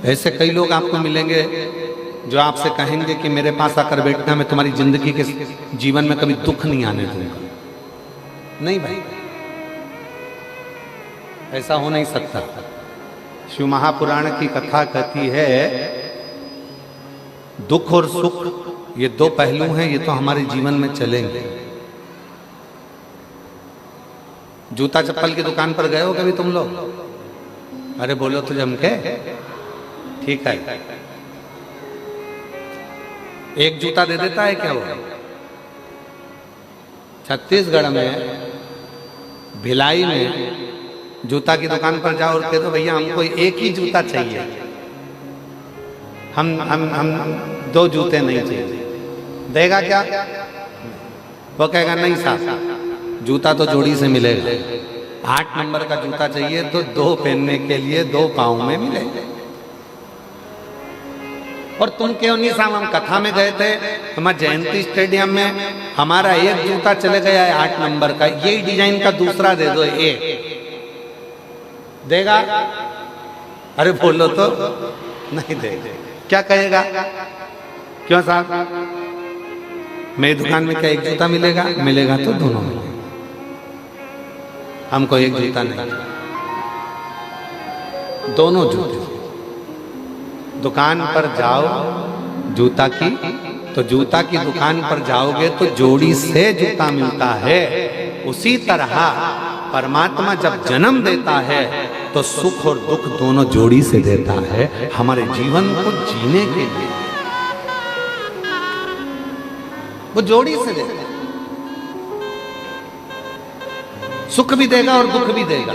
ऐसे कई लोग आपको मिलेंगे जो आपसे कहेंगे कि मेरे पास आकर बैठना, मैं तुम्हारी जिंदगी के जीवन में कभी दुख नहीं आने दूंगा। नहीं भाई, ऐसा हो नहीं सकता। शिव महापुराण की कथा कहती है दुख और सुख ये दो पहलू हैं, ये तो हमारे जीवन में चलेंगे। जूता चप्पल की दुकान पर गए हो कभी तुम लोग? अरे बोलो तो जम के, ठीक है। एक जूता दे देता है क्या वो? छत्तीसगढ़ में भिलाई में जूता की दुकान पर जाओ और कह दो भैया हमको एक ही जूता चाहिए, हम दो जूते नहीं चाहिए। देगा क्या? वो कहेगा नहीं साहब, जूता तो जोड़ी से मिलेगा। 8 नंबर का जूता चाहिए तो 2 पहनने के लिए 2 पाँव में मिलेगा। और तुम क्यों नहीं साहब, हम कथा में गए थे हमारे जयंती स्टेडियम में, हमारा एक जूता चले गया है 8 नंबर का, यही डिजाइन का दूसरा दे दो। देगा? अरे बोलो तो नहीं देगा। क्या कहेगा? क्यों साहब, मेरी दुकान में क्या एक जूता मिलेगा? मिलेगा तो दोनों मिलेगा, हमको एक जूता नहीं, दोनों जूते। दुकान पर जाओ जूता की, तो जूता की दुकान पर जाओगे तो जोड़ी से जूता मिलता है। उसी तरह परमात्मा जब जन्म देता है तो सुख और दुख दोनों जोड़ी से देता है, हमारे जीवन को जीने के लिए वो जोड़ी से देता है। सुख भी देगा और दुख भी देगा।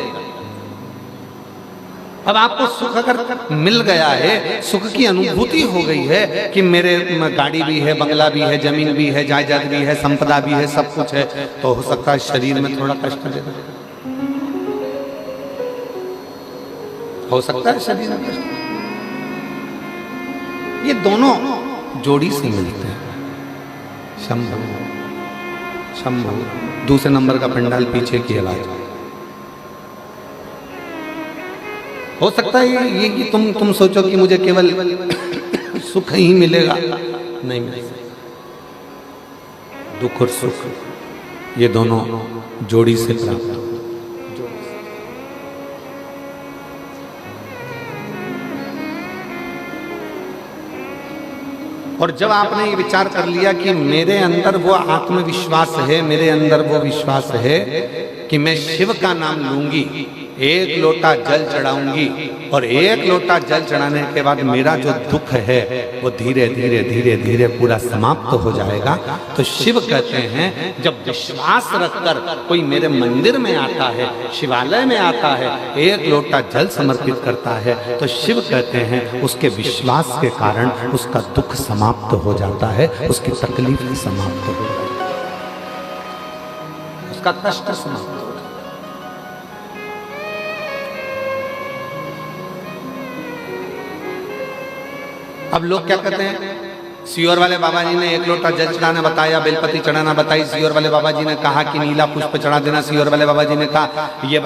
अब आपको सुख अगर मिल गया है, सुख की अनुभूति हो गई है कि मेरे गाड़ी भी है, बंगला भी है, जमीन भी है, जायदाद भी है, संपदा भी है, सब कुछ है, तो हो सकता है शरीर में थोड़ा कष्ट दे, हो सकता है शरीर में कष्ट। ये दोनों जोड़ी से मिलते हैं। शंभु शंभु, दूसरे नंबर का पंडाल पीछे की आवाज। हो सकता है ये तुम सोचो कि मुझे केवल सुख ही मिलेगा, नहीं मिलेगा। दुख और सुख ये दोनों जोड़ी से प्राप्त होते। और जब आपने ये विचार कर लिया कि मेरे अंदर वो आत्मविश्वास है, मेरे अंदर वो विश्वास है कि मैं शिव का नाम लूंगी, एक लोटा जल चढ़ाऊंगी, और एक लोटा जल चढ़ाने के बाद मेरा जो दुख है वो धीरे धीरे धीरे धीरे पूरा समाप्त हो जाएगा। तो शिव कहते हैं जब विश्वास रखकर कोई मेरे मंदिर में आता है, शिवालय में आता है, एक लोटा जल समर्पित करता है, तो शिव कहते हैं उसके विश्वास के कारण उसका दुख समाप्त हो जाता है, उसकी तकलीफ समाप्त हो जाती है, उसका कष्ट समाप्त हो। अब लोग क्या कहते हैं, सियोर वाले बाबा जी ने एक लोटा जल चढ़ाना बताया, बेलपति चढ़ाना बताई, सियोर वाले बाबा जी ने कहा कि नीला पुष्प चढ़ा देना, सियोर वाले बाबा जी ने कहा ये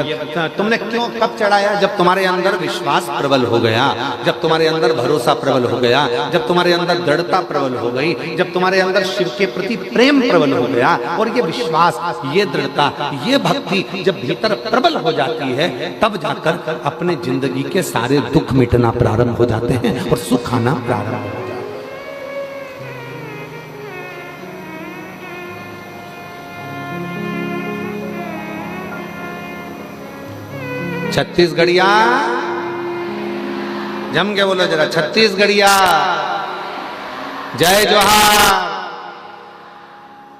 तुमने क्यों कब चढ़ाया? जब तुम्हारे अंदर विश्वास प्रबल हो गया, जब तुम्हारे अंदर भरोसा प्रबल हो गया, जब तुम्हारे अंदर दृढ़ता प्रबल हो गई, जब तुम्हारे अंदर शिव के प्रति प्रेम प्रबल हो गया, और ये विश्वास, ये दृढ़ता, ये भक्ति जब भीतर प्रबल हो जाती है, तब जाकर अपने जिंदगी के सारे दुख मिटना प्रारंभ हो जाते हैं और सुख आना प्रारंभ हो जाता है। छत्तीसगढ़िया जम के बोलो जरा, छत्तीसगढ़िया जय जोहार।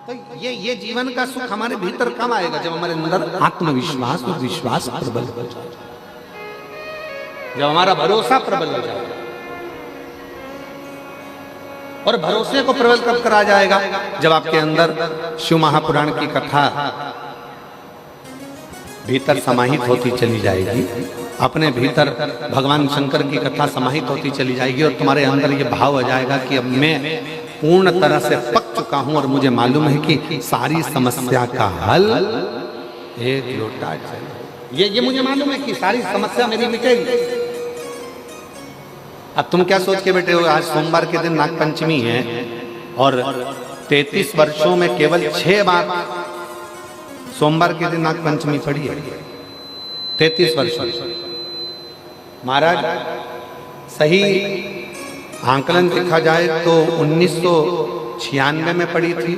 तो ये जीवन का सुख हमारे भीतर कब आएगा? जब हमारे अंदर आत्मविश्वास और विश्वास प्रबल हो जाए, जब हमारा भरोसा प्रबल हो जाए। और भरोसे को प्रबल कब करा जाएगा? जब आपके अंदर शिव महापुराण की कथा भीतर समाहित होती चली जाएगी, अपने भीतर भगवान शंकर की कथा समाहित होती चली जाएगी, और तुम्हारे अंदर ये भाव आ जाएगा कि अब मैं पूर्ण तरह से पक चुका हूं और मुझे मालूम है कि सारी समस्या का हल एक लोटा जल। ये मुझे मालूम है कि सारी समस्या मेरी मिटेगी। अब तुम क्या सोच के बैठे हो, आज सोमवार के दिन नाग पंचमी है और 33 वर्षों में केवल 6 बार सोमवार के दिन नाग पंचमी पड़ी है। 33 वर्षों। महाराज सही आंकलन देखा जाए तो 1996 में पड़ी थी,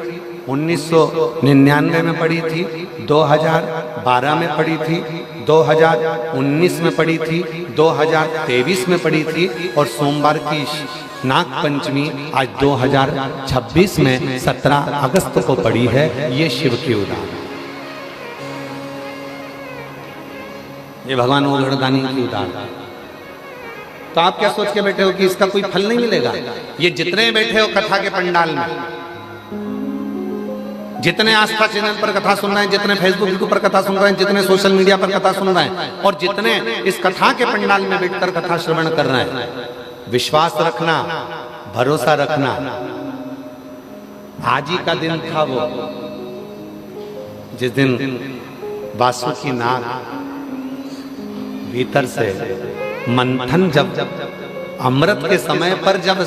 1999 में पड़ी थी, 2012 में पड़ी थी, 2019 में पड़ी थी, 2023 में पड़ी थी और सोमवार की नाग पंचमी आज 2026 में 17 अगस्त को पड़ी है। ये शिव की उदाहरण, ये भगवान ओघड़दानी की उदाहरण। तो आप क्या सोच के बैठे हो कि इसका कोई फल नहीं मिलेगा? ये जितने बैठे हो कथा के पंडाल में, जितने आस्था चैनल पर कथा सुन रहे हैं, जितने फेसबुक यूट्यूब पर कथा सुन रहे हैं, जितने सोशल मीडिया पर कथा सुन रहे हैं और जितने इस कथा के पंडाल में बैठकर कथा श्रवण कर रहे हैं, विश्वास रखना, भरोसा रखना। आज ही का दिन था वो जिस दिन वासुकी नाग भीतर से मंथन, जब अमृत के समय पर जब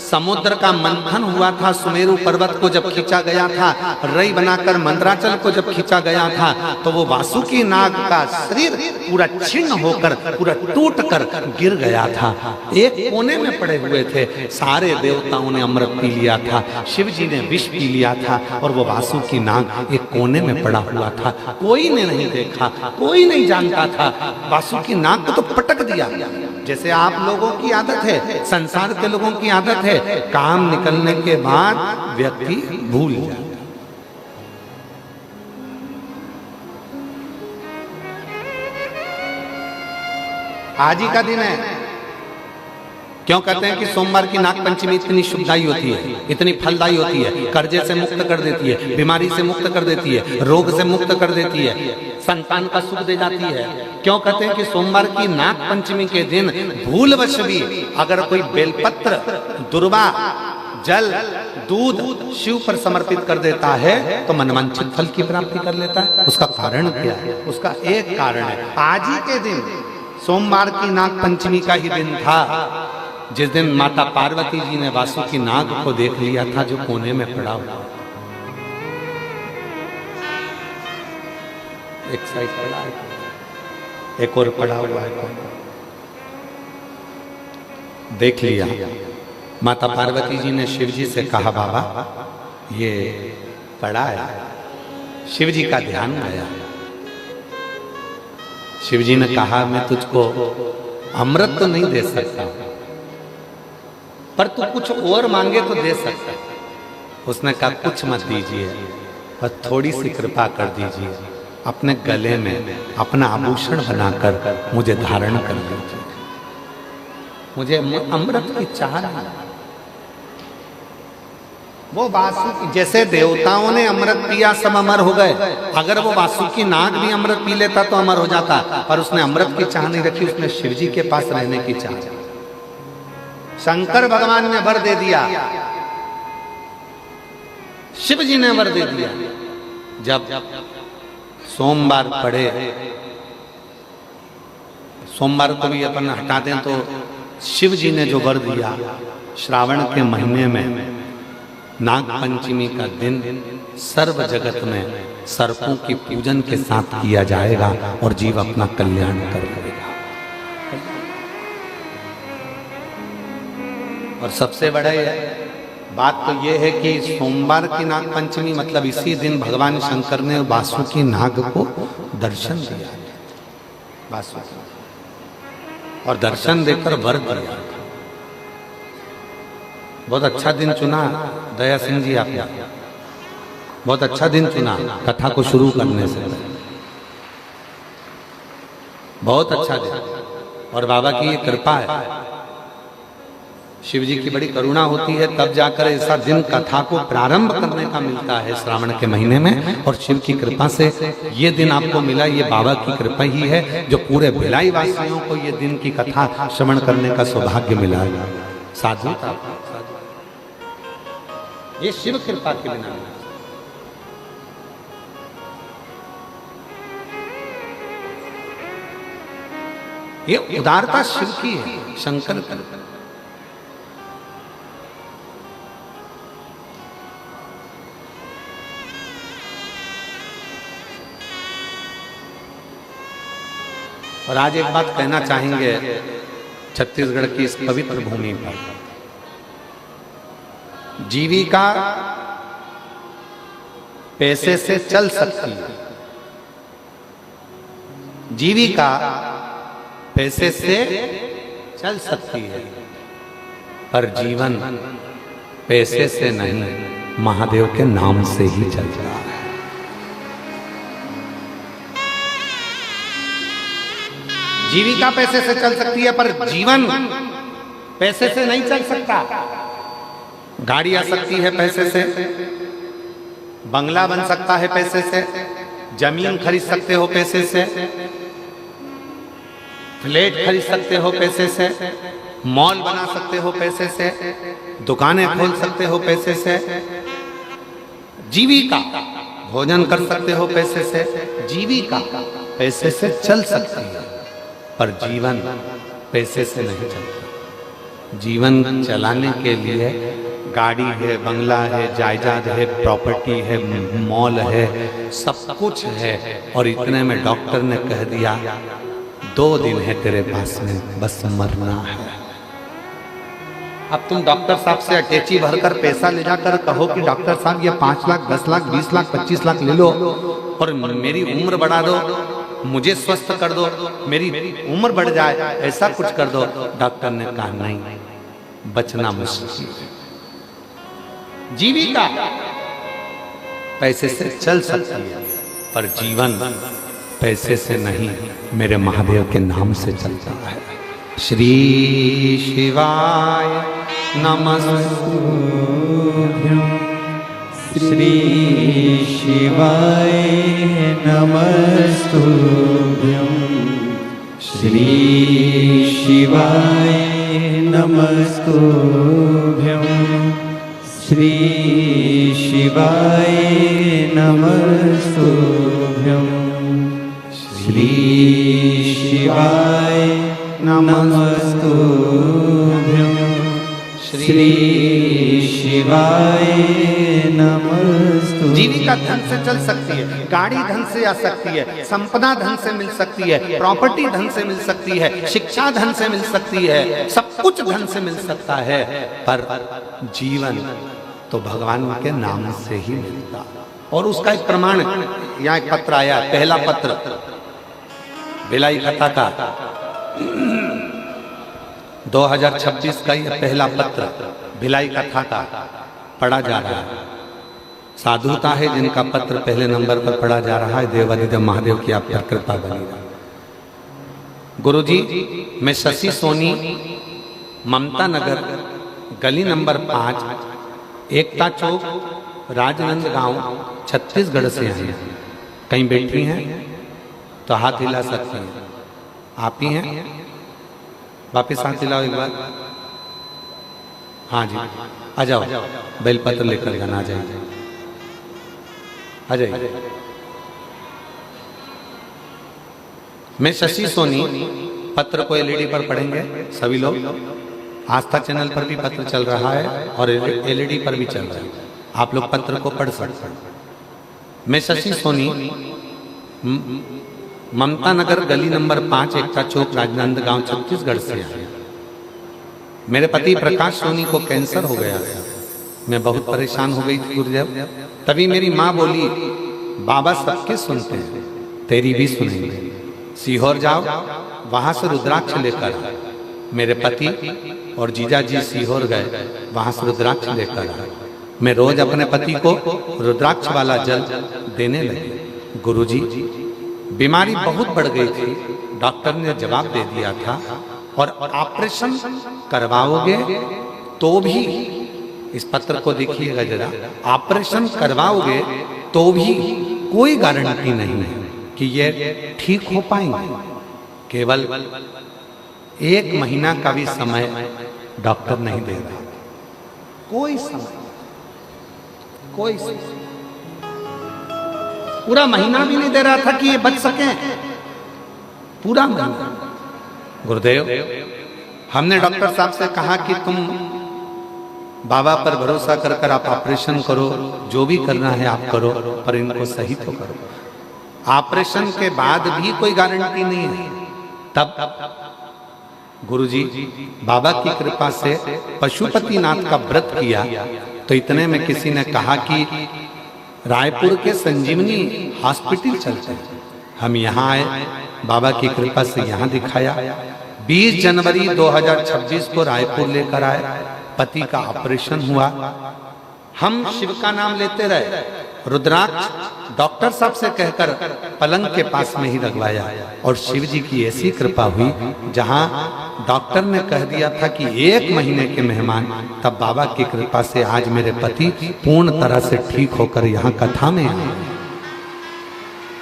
समुद्र का मंथन हुआ था, सुमेरु पर्वत को जब खींचा गया था, रई बनाकर मंदराचल को जब खींचा गया था, तो वो वासुकी नाग का शरीर पूरा छिन्न होकर, पूरा टूट कर गिर गया था। एक कोने में पड़े हुए थे। सारे देवताओं ने अमृत पी लिया था, शिव जी ने विष पी लिया था और वो वासुकी नाग एक कोने में पड़ा हुआ था। कोई ने नहीं देखा, कोई नहीं जानता था। वासुकी नाग को तो पटक दिया। जैसे आप लोगों की आदत है, संसार के लोगों की आदत है, काम निकलने के बाद व्यक्ति भूल जाता। आज ही का दिन है। क्यों कहते हैं कि सोमवार की नाग पंचमी इतनी शुभदायी होती है, इतनी फलदायी होती है? कर्जे से मुक्त कर देती है, बीमारी से मुक्त कर देती है, रोग से मुक्त कर देती है, संतान का सुख दे जाती है। क्यों कहते हैं कि सोमवार की नाग पंचमी के दिन भूलवश भी अगर कोई बेलपत्र, दुर्वा, जल, दूध शिव पर समर्पित कर देता है तो मनवांछित फल की प्राप्ति कर लेता है। उसका कारण क्या है? उसका एक कारण है, आज ही के दिन सोमवार की नाग पंचमी का ही दिन था जिस दिन माता पार्वती जी ने वासुकी नाग को देख लिया था जो कोने में पड़ा हुआ। एक साइड पड़ा है, एक और पड़ा हुआ है, देख लिया। माता पार्वती जी ने शिव जी से कहा, बाबा ये पड़ा है। शिव जी का ध्यान आया। शिव जी ने कहा, मैं तुझको अमृत तो नहीं दे सकता, पर तू कुछ और मांगे तो दे सकता। उसने कहा, कुछ मत दीजिए, पर थोड़ी सी कृपा कर दीजिए, अपने गले में अपना आभूषण बनाकर मुझे धारण कर लीजिए। मुझे अमृत की चाह नहीं। वो वासुकी, जैसे देवताओं ने अमृत पिया सब अमर हो गए, अगर वो वासुकी नाग भी अमृत पी लेता तो अमर हो जाता, पर उसने अमृत की चाह नहीं रखी, उसने शिव जी के पास रहने की चाह। शंकर भगवान ने वर दे दिया, शिव जी ने वर दे दिया। जब सोमवार पड़े, सोमवार को भी अपन हटा दें तो शिव जी ने जो वर दिया, श्रावण के महीने में नाग पंचमी का दिन सर्व जगत में सर्पों की पूजन के साथ किया जाएगा और जीव अपना कल्याण कर लेगा। और सबसे बड़ा बात तो यह है कि सोमवार की नाग पंचमी मतलब इसी दिन भगवान शंकर ने वासुकी नाग को दर्शन दिया, वासुकी, और दर्शन देकर वर दिया। बहुत अच्छा दिन चुना दया सिंह जी आपने, बहुत अच्छा दिन चुना कथा को शुरू करने से, बहुत अच्छा दिन। और बाबा की ये कृपा है, शिव जी की बड़ी करुणा होती है, तब जाकर ऐसा दिन कथा को प्रारंभ करने का मिलता है श्रावण के महीने में। और शिव की कृपा से ये दिन आपको मिला, ये बाबा की कृपा ही है जो पूरे भिलाई वासियों को ये दिन की कथा श्रवण करने का सौभाग्य मिला है। साधु था, ये शिव कृपा के बिना। ये उदारता शिव की है, शंकर की। और आज एक बात कहना चाहेंगे छत्तीसगढ़ की इस पवित्र भूमि पर, जीविका पैसे से चल सकती है, जीविका पैसे से चल सकती है, पर जीवन पैसे से नहीं, महादेव के नाम से ही चलता है। जीविका पैसे से चल सकती है, पर जीवन पैसे से नहीं चल सकता। गाड़ी आ सकती है पैसे से, बंगला बन सकता है पैसे से, जमीन खरीद सकते हो पैसे से, फ्लैट खरीद सकते हो पैसे से, मॉल बना सकते हो पैसे से, दुकानें खोल सकते हो पैसे से, जीविका भोजन कर सकते हो पैसे से, जीविका पैसे से चल सकती है, पर जीवन पैसे से नहीं चलता। जीवन चलाने के लिए गाड़ी है, बंगला है, जायदाद है, प्रॉपर्टी है, मॉल है, सब कुछ है, और इतने में डॉक्टर ने कह दिया 2 दिन है तेरे पास में, बस मरना है। अब तुम डॉक्टर साहब से अटैची भरकर पैसा ले जाकर कहो कि डॉक्टर साहब ये 5 लाख, 10 लाख, 20 लाख, 25 लाख ले लो और मेरी उम्र बढ़ा दो, मुझे स्वस्थ कर दो, मेरी उम्र बढ़ जाए, ऐसा कुछ कर दो। डॉक्टर ने कहा नहीं, बचना मुश्किल है। जीविका पैसे से चल सकती है, पर जीवन पैसे से नहीं, मेरे महादेव के नाम से चलता है। श्री शिवाय नमस्तुभ्यं, श्री शिवाय नमस्तुभ्यं, श्री शिवाय नमस्तुभ्यं, श्री शिवाय नमस्तुभ्यं, श्री शिवाय नमस्तुभ्यं, श्री शिवाय नमस्तुभ्यं। जीविका धन से चल सकती है, गाड़ी धन से आ सकती है, संपदा धन से मिल सकती है, प्रॉपर्टी धन से मिल सकती है, शिक्षा धन से मिल सकती है, सब कुछ धन से मिल सकता है, पर जीवन तो भगवान के नाम से ही मिलता। और उसका एक प्रमाण, यहाँ एक पत्र आया, पहला पत्र भिलाई कथा का 2026 का यह पहला पत्र भिलाई कथा का पढ़ा जा रहा है। साधुता है जिनका पत्र पहले नंबर पर पढ़ा जा रहा है। देवादिदेव महादेव की आप पर कृपा बनी रहे। गुरुजी, मैं शशि सोनी, ममता नगर, गली नंबर 5, एकता चौक, राजनांदगांव, छत्तीसगढ़ से हैं। कहीं बैठी हैं तो हाथ हिला सकती हैं। आप ही हैं? वापिस हाथ हिलाओ एक बार। हाँ जी, आ जाओ, बेलपत्र लेकर जाना। आ जाइए, आ जाइए। मैं शशि सोनी, पत्र को एलईडी पर पढ़ेंगे सभी लोग। आस्था चैनल पर भी पत्र चल रहा है और एलईडी पर भी चल रहा है, आप लोग पत्र को पढ़ सकते हैं। मैं शशि सोनी, ममता नगर, गली नंबर 5, एकता चौक, राजनांदगांव, छत्तीसगढ़ से आया। मेरे पति प्रकाश सोनी को कैंसर हो गया था। मैं बहुत परेशान हो गई थी गुरुदेव। तभी मेरी माँ बोली, बाबा सबके सुनते हैं, तेरी भी सुनेंगे। सीहोर जाओ, वहां से रुद्राक्ष लेकर। मेरे पति और जीजा जी सीहोर गए, वहां से रुद्राक्ष लेकर आए। मैं रोज अपने पति को रुद्राक्ष वाला जल देने लगी। गुरुजी, बीमारी बहुत बढ़ गई थी। डॉक्टर ने जवाब दे दिया था, और ऑपरेशन करवाओगे तो भी, इस पत्र को देखिएगा जरा, ऑपरेशन करवाओगे तो भी कोई गारंटी नहीं है कि ये ठीक हो पाएंगे। केवल 1 महीना का भी समय डॉक्टर नहीं दे रहा। कोई समय, कोई समय, पूरा महीना भी नहीं दे रहा था कि ये बच सके। पूरा महीना। गुरुदेव, हमने डॉक्टर साहब से कहा कि तुम बाबा पर भरोसा कर कर आप ऑपरेशन करो, जो भी करना है आप करो, पर इनको सही तो करो। ऑपरेशन के बाद भी कोई गारंटी नहीं है तब गुरुजी बाबा की कृपा से पशुपतिनाथ का व्रत किया तो इतने में किसी ने कहा कि रायपुर के संजीवनी हॉस्पिटल चलते हैं। हम यहाँ आए, बाबा की कृपा से यहाँ दिखाया। 20 जनवरी 2026 को रायपुर लेकर आए, पति का ऑपरेशन हुआ। हम शिव का नाम लेते रहे, रुद्राक्ष डॉक्टर साहब से कहकर पलंग के पास में ही लगवाया और शिव जी की ऐसी कृपा हुई, जहां डॉक्टर ने कह दिया था कि 1 महीने के मेहमान, तब बाबा की कृपा से आज मेरे पति पूर्ण तरह से ठीक होकर यहाँ कथा में आए।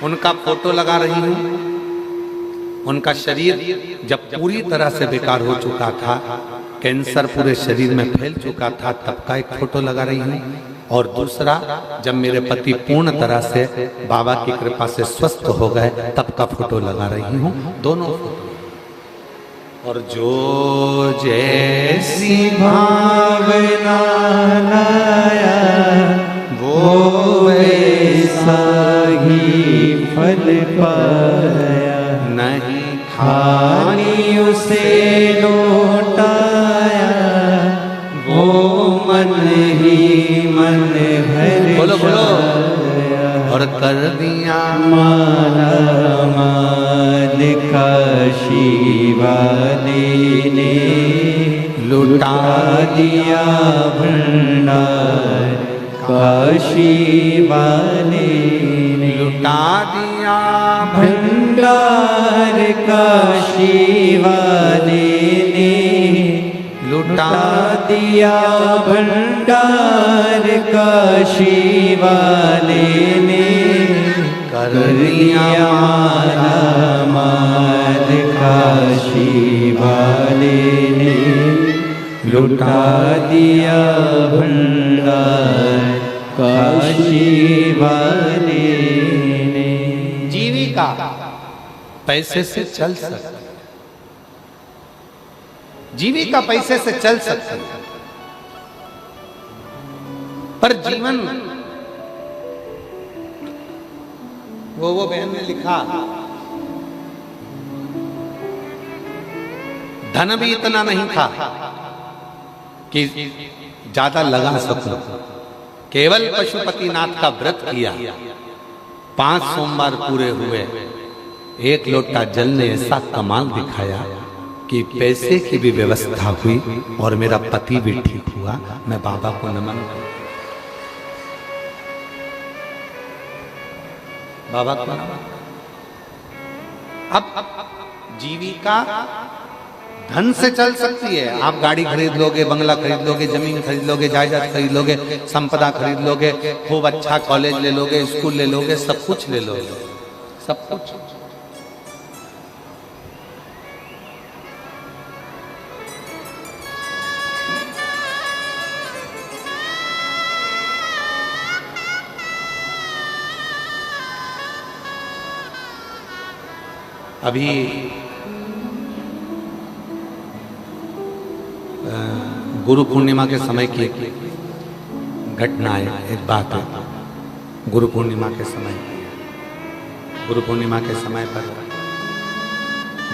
उनका फोटो लगा रही हूँ। उनका शरीर जब पूरी तरह से बेकार हो चुका था, कैंसर पूरे शरीर में फैल चुका था, तब का एक फोटो लगा रही हूँ। और दूसरा, जब मेरे पति पूर्ण तरह से बाबा की कृपा से स्वस्थ हो गए, तब का फोटो लगा रही हूँ। दोनों फोटो। और जो जैसी भावना लाया वो वैसा ही फल पाया, नहीं खानी उसे लौटाया वो मन ही मन भर बोलो बोलो। और कर दिया माला माल काशी वाले ने, लुटा दिया भंडार काशी वाले ने, लुटा दिया भंडार काशी वाले ने, लुटा दिया भंडार काशी वाले ने, कर दिया माला माल काशी वाले ने, लुटा दिया भंडार काशी वाले ने। जीविका पैसे से चल सकती, जीविका पैसे से चल सकती, पर जीवन, वो बहन ने लिखा, धन भी इतना नहीं था कि ज्यादा लगा सकूं। केवल पशुपतिनाथ का व्रत किया, 5 सोमवार पूरे हुए, 1 लोटा जल ने ऐसा कमाल दिखाया कि पैसे की भी व्यवस्था हुई और मेरा पति भी ठीक हुआ। मैं बाबा को नमन करता, बाबा को नमन। अब जीविका धन से चल सकती है। आप गाड़ी खरीद लोगे, बंगला खरीद लोगे, जमीन खरीद लोगे, जायदाद खरीद लोगे, संपदा खरीद लोगे, खूब अच्छा कॉलेज ले लोगे, स्कूल ले लोगे, सब कुछ ले लोगे, सब कुछ। अभी गुरु पूर्णिमा के समय की घटना है, एक बात है। गुरु पूर्णिमा के समय पर,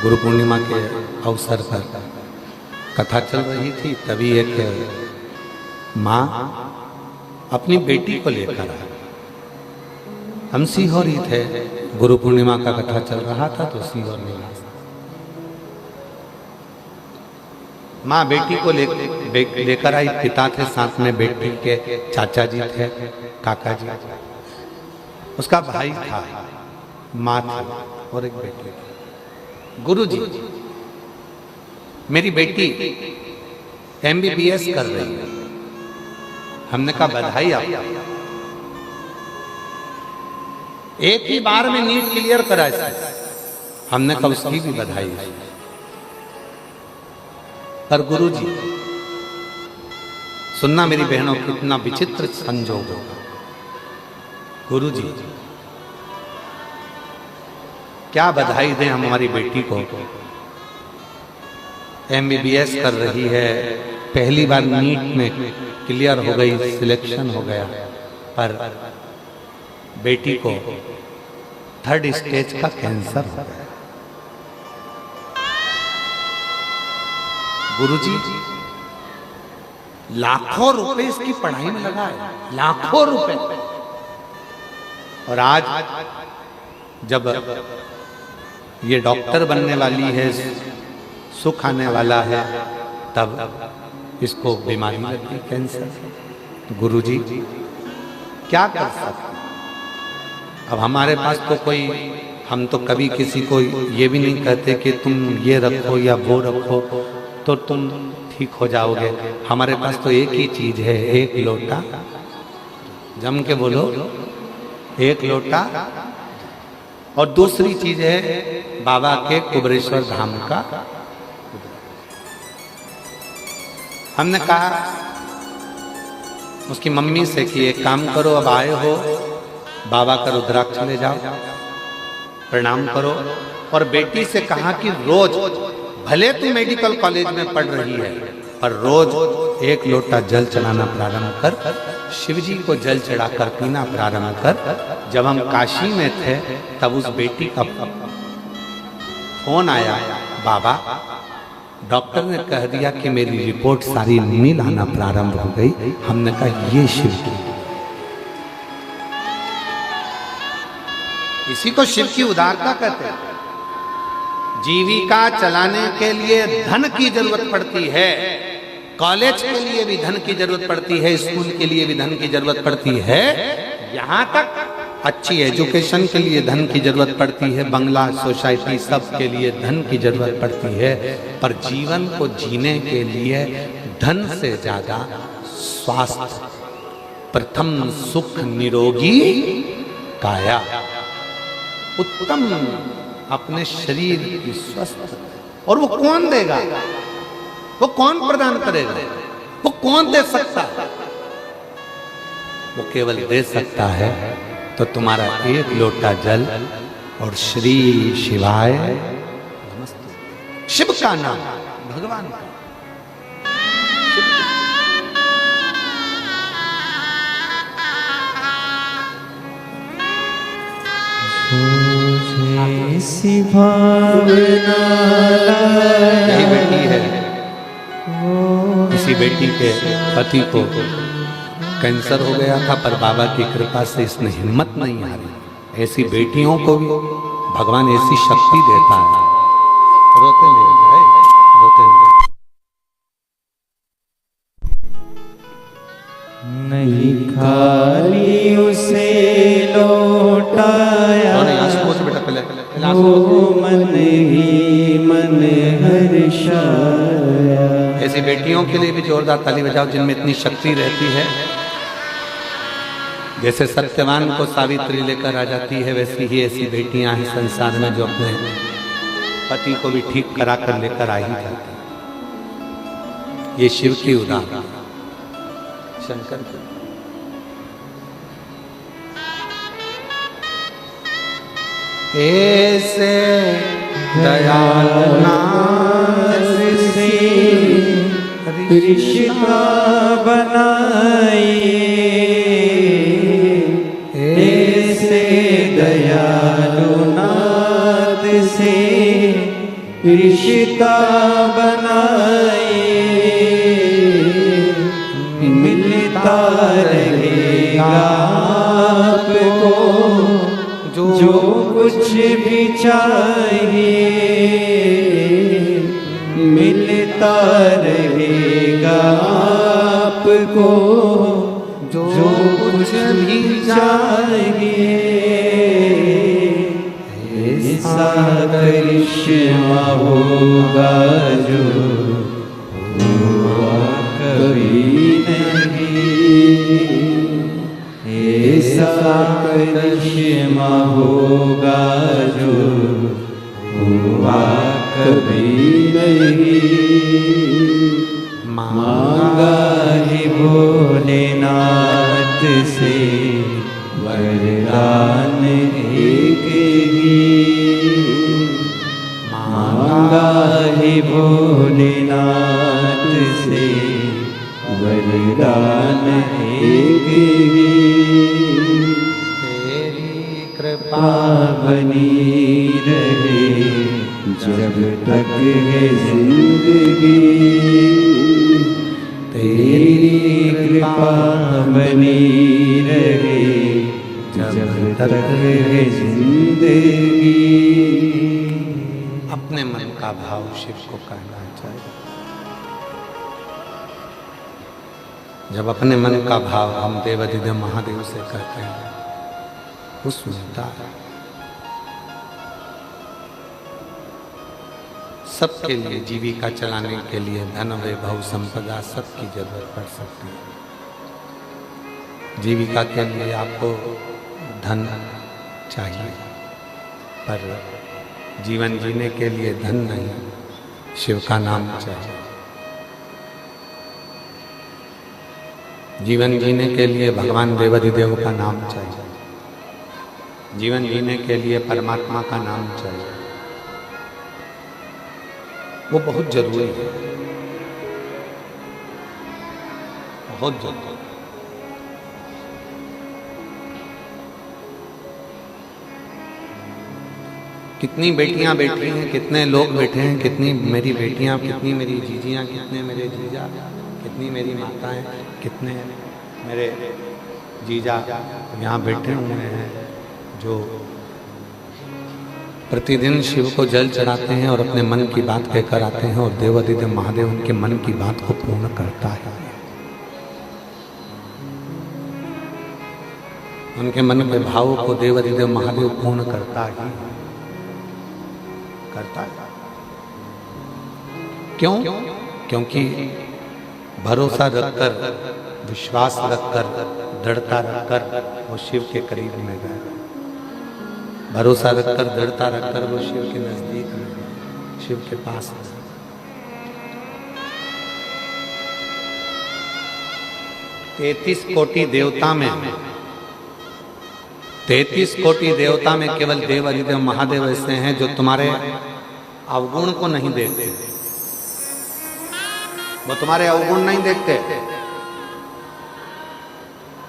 गुरु पूर्णिमा के अवसर पर कथा चल रही थी। तभी एक माँ अपनी बेटी को लेकर आई। हम सीहोर ही थे, गुरु पूर्णिमा का कथा चल रहा था तो सीहोर में माँ बेटी को लेकर आई। पिता थे, साथ में बेटी के चाचा जी थे, काका जी, उसका भाई था, माँ थी और एक बेटी थी। गुरु जी, मेरी बेटी MBBS कर रही है। हमने कहा बधाई आपको, एक ही बार में नीट क्लियर करा इसने। हमने कहा उसकी भी बधाई है। पर गुरु जी, सुनना मेरी बहनों, कितना विचित्र संजोग होगा। गुरु जी, क्या बधाई दें हमारी बेटी को, MBBS कर रही है, पहली बार नीट में क्लियर हो गई, सिलेक्शन हो गया, पर बेटी को 3rd स्टेज का कैंसर हो गया। गुरुजी लाखों रुपए इसकी पढ़ाई में लगा है, लाखों रुपए। और आज जब ये डॉक्टर बनने वाली है, सुख आने वाला है, तब इसको बीमारी लगती, कैंसर। गुरुजी क्या कर सकते? अब हमारे पास तो कोई, हम तो कभी किसी को ये भी नहीं कहते कि तुम ये रखो या वो रखो तो तुम ठीक हो जाओगे। हमारे पास तो एक ही चीज है, एक लोटा, जम के बोलो, एक लोटा। और दूसरी चीज है बाबा के कुबरेश्वर धाम का। हमने कहा उसकी मम्मी से कि एक काम करो, अब आए हो बाबा का रुद्राक्ष ले जाओ, प्रणाम करो। और बेटी से कहा कि रोज, भले तू मेडिकल कॉलेज में पढ़ रही है, पर रोज एक लोटा जल चढ़ाना प्रारंभ कर, शिव जी को जल चढ़ाकर पीना प्रारंभ कर। जब हम काशी में थे तब उस बेटी का फोन आया, बाबा डॉक्टर ने कह दिया कि मेरी रिपोर्ट सारी नील आना प्रारंभ हो गई। हमने कहा ये शिव की, इसी को शिव की उदारता कहते हैं। जीविका चलाने के लिए धन की जरूरत पड़ती है, कॉलेज के लिए भी धन की जरूरत पड़ती है, स्कूल के लिए भी धन की जरूरत पड़ती है, यहाँ तक अच्छी एजुकेशन के लिए धन की जरूरत पड़ती है, बंगला, सोसाइटी, सब के लिए धन की जरूरत पड़ती है। पर जीवन को जीने के लिए धन से ज्यादा स्वास्थ्य, प्रथम सुख निरोगी काया, उत्तम अपने शरीर की स्वस्थ। और वो कौन देगा? वो कौन प्रदान करेगा? वो कौन दे सकता है? वो केवल दे सकता है तो तुम्हारा एक लोटा जल और श्री शिवाय नमस्ते, शिव का नाम, भगवान का। यही बेटी है, इसी बेटी के पति को कैंसर हो गया था, पर बाबा की कृपा से इसने हिम्मत नहीं हारी। ऐसी बेटियों को भी भगवान ऐसी शक्ति देता है। रोते नहीं, रोते नहीं, खाली उसे लौटाया, बेटा पहले मन ही मन हर्षाया। ऐसी बेटियों के लिए भी जोरदार ताली बजाओ जिनमें इतनी शक्ति रहती है। जैसे सत्यवान को सावित्री लेकर आ जाती है, वैसी ही ऐसी बेटियां हैं संसार में जो अपने पति को भी ठीक करा कर लेकर आ ही जाती। ये शिव की उदाहरण, शंकर की। ऐसे दयालु नाथ से रिश्ता बनाइए, ऐसे दयालु नाथ से रिश्ता बनाइए, मिलता रहेगा आपको जो कुछ भी चाहिए, मिलता रहेगा आपको जो कुछ भी चाहिए। ऐसा करिश्मा होगा जो हुआ कभी नहीं, ऐसा करिश्मा होगा जो हुआ कभी नहीं। मांगा ही भोलेनाथ से वरदान एक ही, मांगा ही भोलेनाथ से वरदान एक ही। तेरी कृपा बनी रहे जब तक है जिंदगी, का भाव शिव को कहना चाहिए। जब अपने मन का भाव हम देवाधिदेव महादेव से कहते हैं, वो सुनता है। सबके लिए जीविका चलाने के लिए धन वैभव संपदा सबकी जरूरत पड़ सकती है। जीविका के लिए आपको धन चाहिए, पर जीवन जीने के लिए धन नहीं, शिव का नाम चाहिए। जीवन जीने के लिए भगवान देवाधिदेव का नाम चाहिए। जीवन जीने के लिए परमात्मा का नाम चाहिए। वो बहुत जरूरी है, बहुत जरूरी। कितनी बेटियां बैठी हैं, कितने लोग बैठे हैं, कितनी मेरी बेटियां, कितनी मेरी जीजियां, कितने मेरे जीजा, कितनी मेरी माताएं, कितने मेरे जीजा यहाँ बैठे हुए हैं जो प्रतिदिन शिव को जल चढ़ाते हैं और अपने मन की बात कहकर आते हैं, और देवाधिदेव महादेव उनके मन की बात को पूर्ण करता है। उनके मन के भावों को देवाधिदेव महादेव पूर्ण करता है, करता है। क्यों? क्योंकि भरोसा रखकर, विश्वास रखकर, दृढ़ता रखकर वो शिव के करीब में गए। भरोसा रखकर, दृढ़ता रखकर वो शिव के नजदीक में गए, शिव के पास में। 33 कोटि देवता में, 33 कोटि देवता में केवल देवाधिदेव महादेव ऐसे हैं जो तुम्हारे अवगुण को नहीं देखते। वो तुम्हारे अवगुण नहीं देखते।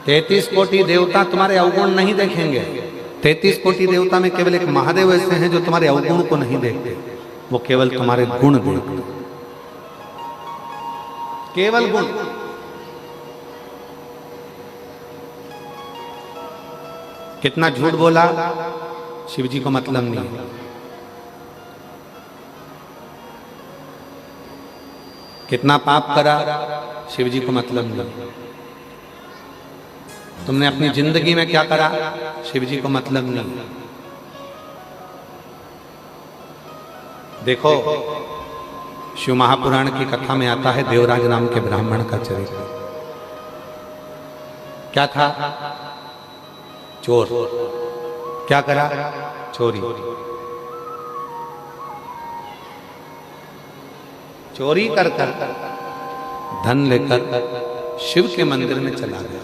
33 कोटि देवता तुम्हारे अवगुण नहीं देखेंगे। 33 कोटि देवता में केवल एक महादेव ऐसे हैं जो तुम्हारे अवगुण को नहीं देखते, वो केवल तुम्हारे गुण देखते, केवल गुण। कितना झूठ बोला, शिव जी को मतलब नहीं है। कितना पाप करा, शिव जी को मतलब नहीं। तुमने अपनी जिंदगी में क्या करा, शिव जी को मतलब नहीं। देखो, शिव महापुराण की कथा में आता है देवराज नाम के ब्राह्मण का चरित्र। क्या था? चोर। क्या करा? चोरी। चोरी कर धन लेकर शिव के मंदिर में चला गया।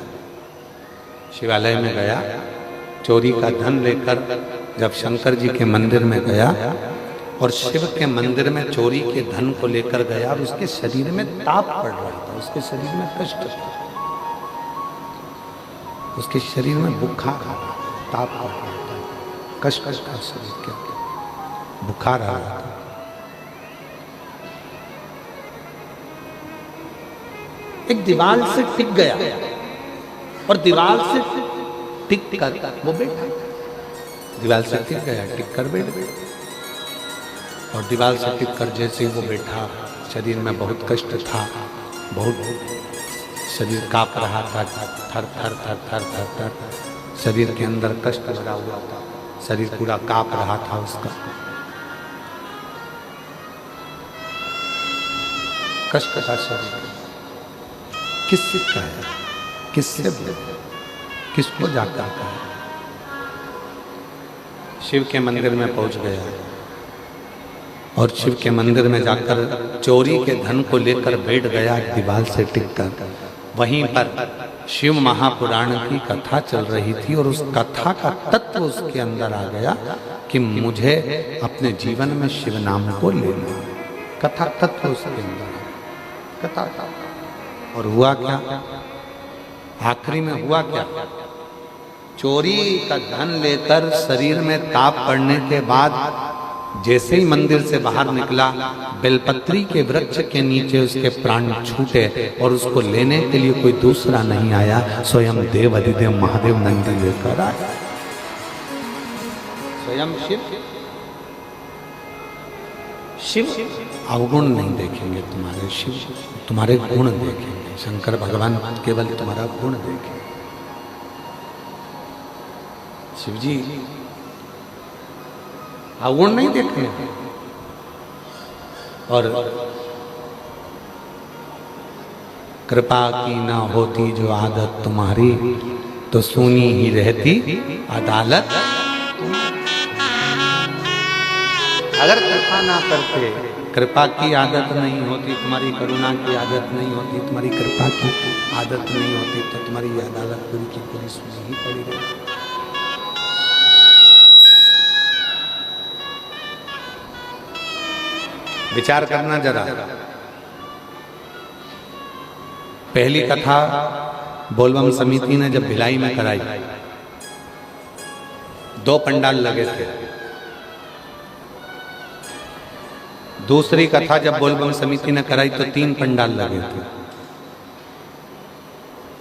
शिवालय में गया, चोरी का धन लेकर जब शंकर जी के मंदिर में गया और शिव के मंदिर में चोरी के धन को लेकर गया, और उसके शरीर में ताप पड़ रहा था, उसके शरीर में कष्ट था, उसके शरीर में बुखार आ रहा था, ताप पड़ रहा था, कष्ट था शरीर के, बुखार आ रहा था। एक दीवार से टिक गया और दीवार से टिक कर वो बैठा। दीवार से टिक गया, टिक कर बैठ गया, और दीवार से टिक कर जैसे वो बैठा, शरीर में बहुत कष्ट था, बहुत शरीर कांप रहा था, थर थर थर थर थर थर, शरीर के अंदर कष्ट भरा हुआ था, शरीर पूरा कांप रहा था उसका। कष्ट था शरीर। किससे कहे, किससे बोले, किसको जाकर कहे? शिव के मंदिर में पहुंच गया और शिव के मंदिर में जाकर चोरी के धन को लेकर बैठ गया दीवार से टिककर। वहीं पर शिव महापुराण की कथा चल रही थी और उस कथा का तत्व उसके अंदर आ गया कि मुझे अपने जीवन में शिव नाम को लेना। कथा तत्व उसके अंदर, कथा। और हुआ क्या? आखिरी में हुआ क्या? चोरी का धन लेकर शरीर में ताप पड़ने के बाद जैसे ही मंदिर से बाहर निकला, बेलपत्री के वृक्ष के नीचे उसके प्राण छूटे और उसको लेने के लिए कोई दूसरा नहीं आया, स्वयं देवाधिदेव महादेव नंदी लेकर आया, स्वयं शिव। शिव अवगुण नहीं देखेंगे तुम्हारे, शिव तुम्हारे गुण देखेंगे। शंकर भगवान केवल तुम्हारा गुण देखेंगे। शिव जी अवगुण नहीं देखेंगे। और कृपा की ना होती जो आदत तुम्हारी, तो सुनी ही रहती अदालत। अगर कृपा ना करते, कृपा की आदत नहीं होती, तुम्हारी करुणा की आदत नहीं होती, तुम्हारी कृपा की आदत नहीं होती, तो तुम्हारी अदालत पूरी की पूरी सुनी ही पड़ी रहती। विचार करना जरा। पहली कथा बोलबम समिति ने जब भिलाई में कराई, 2 पंडाल लगे थे। दूसरी कथा जब बोलबम समिति ने कराई तो 3 पंडाल लगे थे।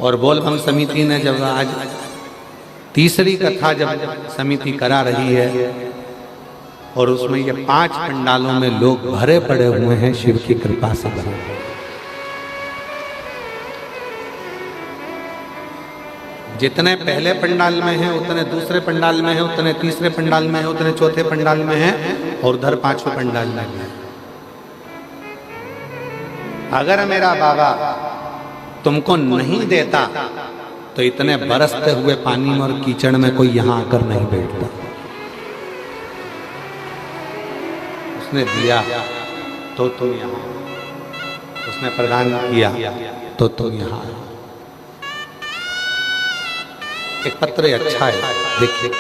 और बोलबम समिति ने जब आज तीसरी कथा जब समिति करा रही है, और उसमें ये 5 पंडालों में लोग भरे पड़े हुए हैं, शिव की कृपा से भरे। जितने पहले पंडाल में हैं, उतने दूसरे पंडाल में हैं, उतने तीसरे पंडाल में हैं, उतने चौथे पंडाल में हैं, और उधर 5वें पंडाल में हैं। अगर मेरा बाबा तुमको नहीं देता तो इतने बरसते हुए पानी में और कीचड़ में कोई यहां आकर नहीं बैठता। उसने दिया तो तुम यहां, उसने प्रदान किया तो तुम यहां। एक पत्र अच्छा है, देखिए।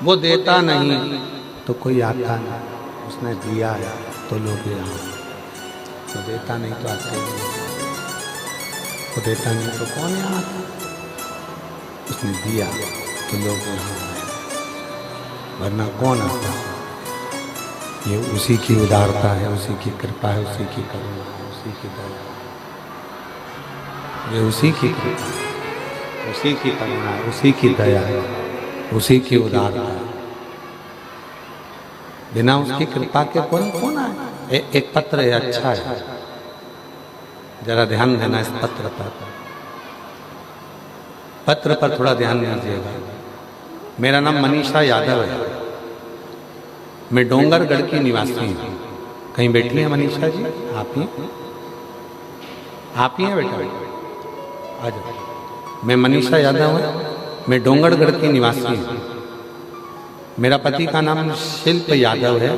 वो देता नहीं तो कोई आता नहीं, उसने दिया है तो लोग यहाँ। वो देता नहीं तो आते नहीं, वो देता नहीं तो कौन यहाँ आता? उसने दिया तो लोग यहाँ आए, वरना कौन आता? ये उसी की उदारता है, उसी की कृपा है, उसी की करुणा है, उसी की दया। ये उसी की कृपा, उसी की करुणा, उसी की दया है, उसी की उदारता है। बिना उसकी कृपा के कौन कौन आए? एक पत्र है, अच्छा है, जरा ध्यान देना इस पत्र पर। पत्र पर थोड़ा ध्यान दीजिएगा। मेरा नाम मनीषा यादव है, मैं डोंगरगढ़ की निवासी हूँ। कहीं बैठी हैं मनीषा जी? आप ही हैं बेटा? आ जाओ। मैं मनीषा यादव हूँ, मैं डोंगरगढ़ की निवासी हूँ। मेरा पति का नाम शिल्प यादव है,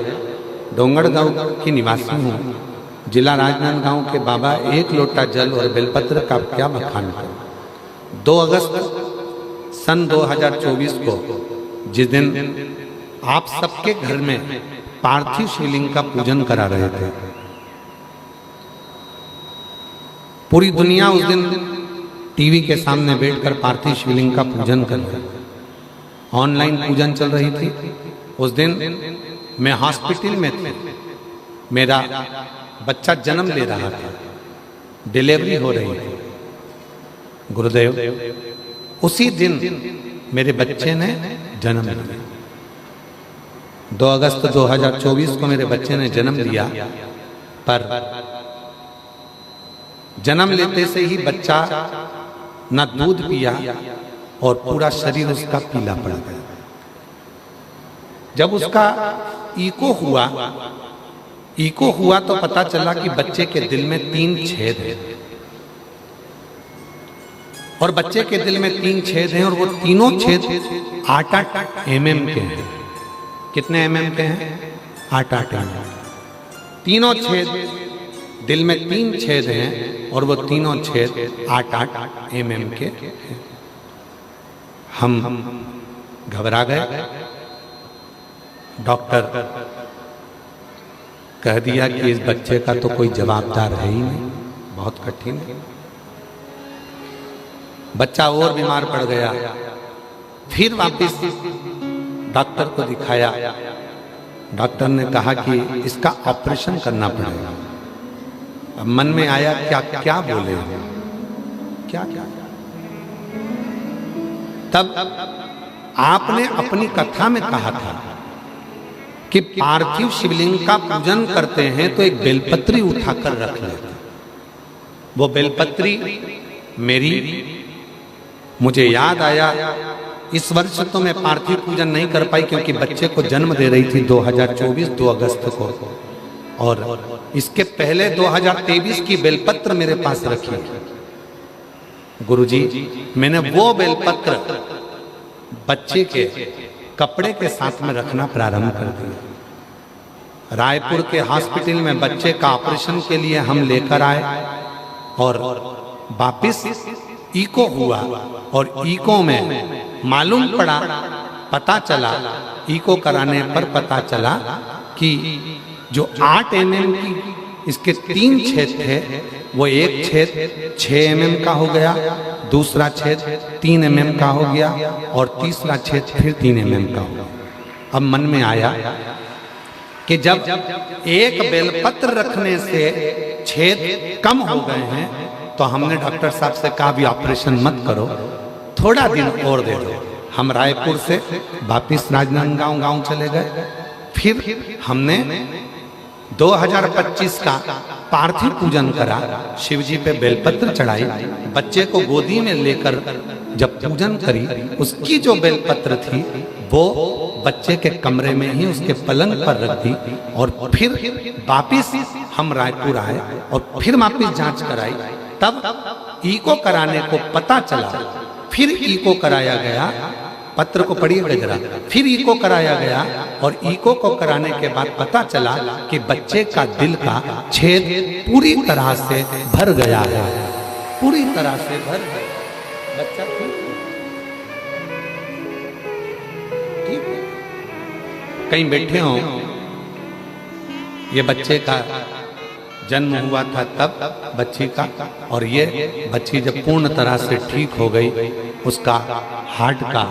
डोंगरगांव की निवासी हूँ। जिला राजनांदगांव के बाबा, 1 लोटा जल और बेलपत्र का क्या बखान करूं। 2 अगस्त सन 2024 को, जिस दिन आप सबके घर में पार्थिव शिवलिंग का पूजन करा रहे थे, पूरी दुनिया उस दिन टीवी के सामने बैठकर पार्थिव शिवलिंग का पूजन कर रहे थे। ऑनलाइन पूजन चल रही थी। उस दिन मैं हॉस्पिटल में था, मेरा बच्चा जन्म ले रहा था, डिलीवरी हो रही थी। गुरुदेव, उसी दिन मेरे बच्चे ने जन्म लिया। 2 अगस्त 2024 को मेरे बच्चे ने जन्म लिया, पर जन्म लेते से ही बच्चा न दूध पिया और पूरा शरीर उसका पीला पड़ गया। जब उसका इको हुआ इको हुआ तो पता चला कि बच्चे के दिल में 3 छेद हैं, और बच्चे के दिल में 3 छेद हैं, और वो तीनों छेद 8-8 mm के हैं। कितने mm के हैं? 8-8 mm। तीनों छेद, दिल में 3 छेद हैं, और वो तीनों छेद 8-8 mm के हैं। हम घबरा गए। डॉक्टर कह दिया कि इस बच्चे का तो कोई जवाबदार है ही नहीं, बहुत कठिन है। बच्चा और बीमार पड़ गया। फिर वापस डॉक्टर को दिखाया। डॉक्टर ने कहा कि इसका ऑपरेशन करना पड़ेगा। अब मन में आया क्या क्या बोले, क्या क्या। तब आपने अपनी कथा में कहा था कि पार्थिव शिवलिंग का पूजन करते हैं तो एक बेलपत्री उठाकर रख लेते। वो बेलपत्री मेरी, मुझे याद आया, इस वर्ष तो मैं पार्थिव पूजन नहीं कर पाई क्योंकि बच्चे को जन्म दे रही थी 2024 2 अगस्त को, और इसके पहले 2023 की बेलपत्र मेरे पास रखी। गुरुजी, मैंने वो बेलपत्र बच्चे के कपड़े के साथ में रखना प्रारंभ कर दिया। रायपुर के हॉस्पिटल में बच्चे का ऑपरेशन के लिए हम लेकर आए, और वापिस इको हुआ, और इको में मालूम पड़ा, पता चला, इको कराने पर पता चला कि जो 8 mm की इसके 3 छेद थे, वो एक छेद 6 mm का हो गया, दूसरा छेद 3 mm का हो गया, और तीसरा छेद फिर 3 mm का हो गया। अब मन में आया कि जब एक बेलपत्र रखने से छेद कम हो गए हैं, तो हमने डॉक्टर साहब से कहा भी ऑपरेशन मत करो, थोड़ा दिन और दे दो। हम रायपुर से वापिस राजनांदगांव गांव चले गए। फिर हमने 2025 का पार्थिव पूजन करा, शिवजी पे बेलपत्र चढ़ाई, बच्चे को गोदी में लेकर जब पूजन करी, उसकी जो बेलपत्र थी वो बच्चे के कमरे में ही उसके पलंग पर रख दी, और फिर वापिस हम रायपुर आए और फिर वापिस जांच कराई। तब इको कराने को पता चला, फिर इको कराया गया, पत्र को पढ़िएगा जरा, फिर इको कराया गया, और इको को कराने के बाद पता चला कि बच्चे का दिल का छेद पूरी तरह से भर गया है, पूरी तरह से भर गया। बच्चा ठीक है। कहीं बैठे हो, ये बच्चे का जन्म हुआ था तब बच्ची का, और ये बच्ची जब पूर्ण तरह से ठीक हो गई, उसका हार्ट का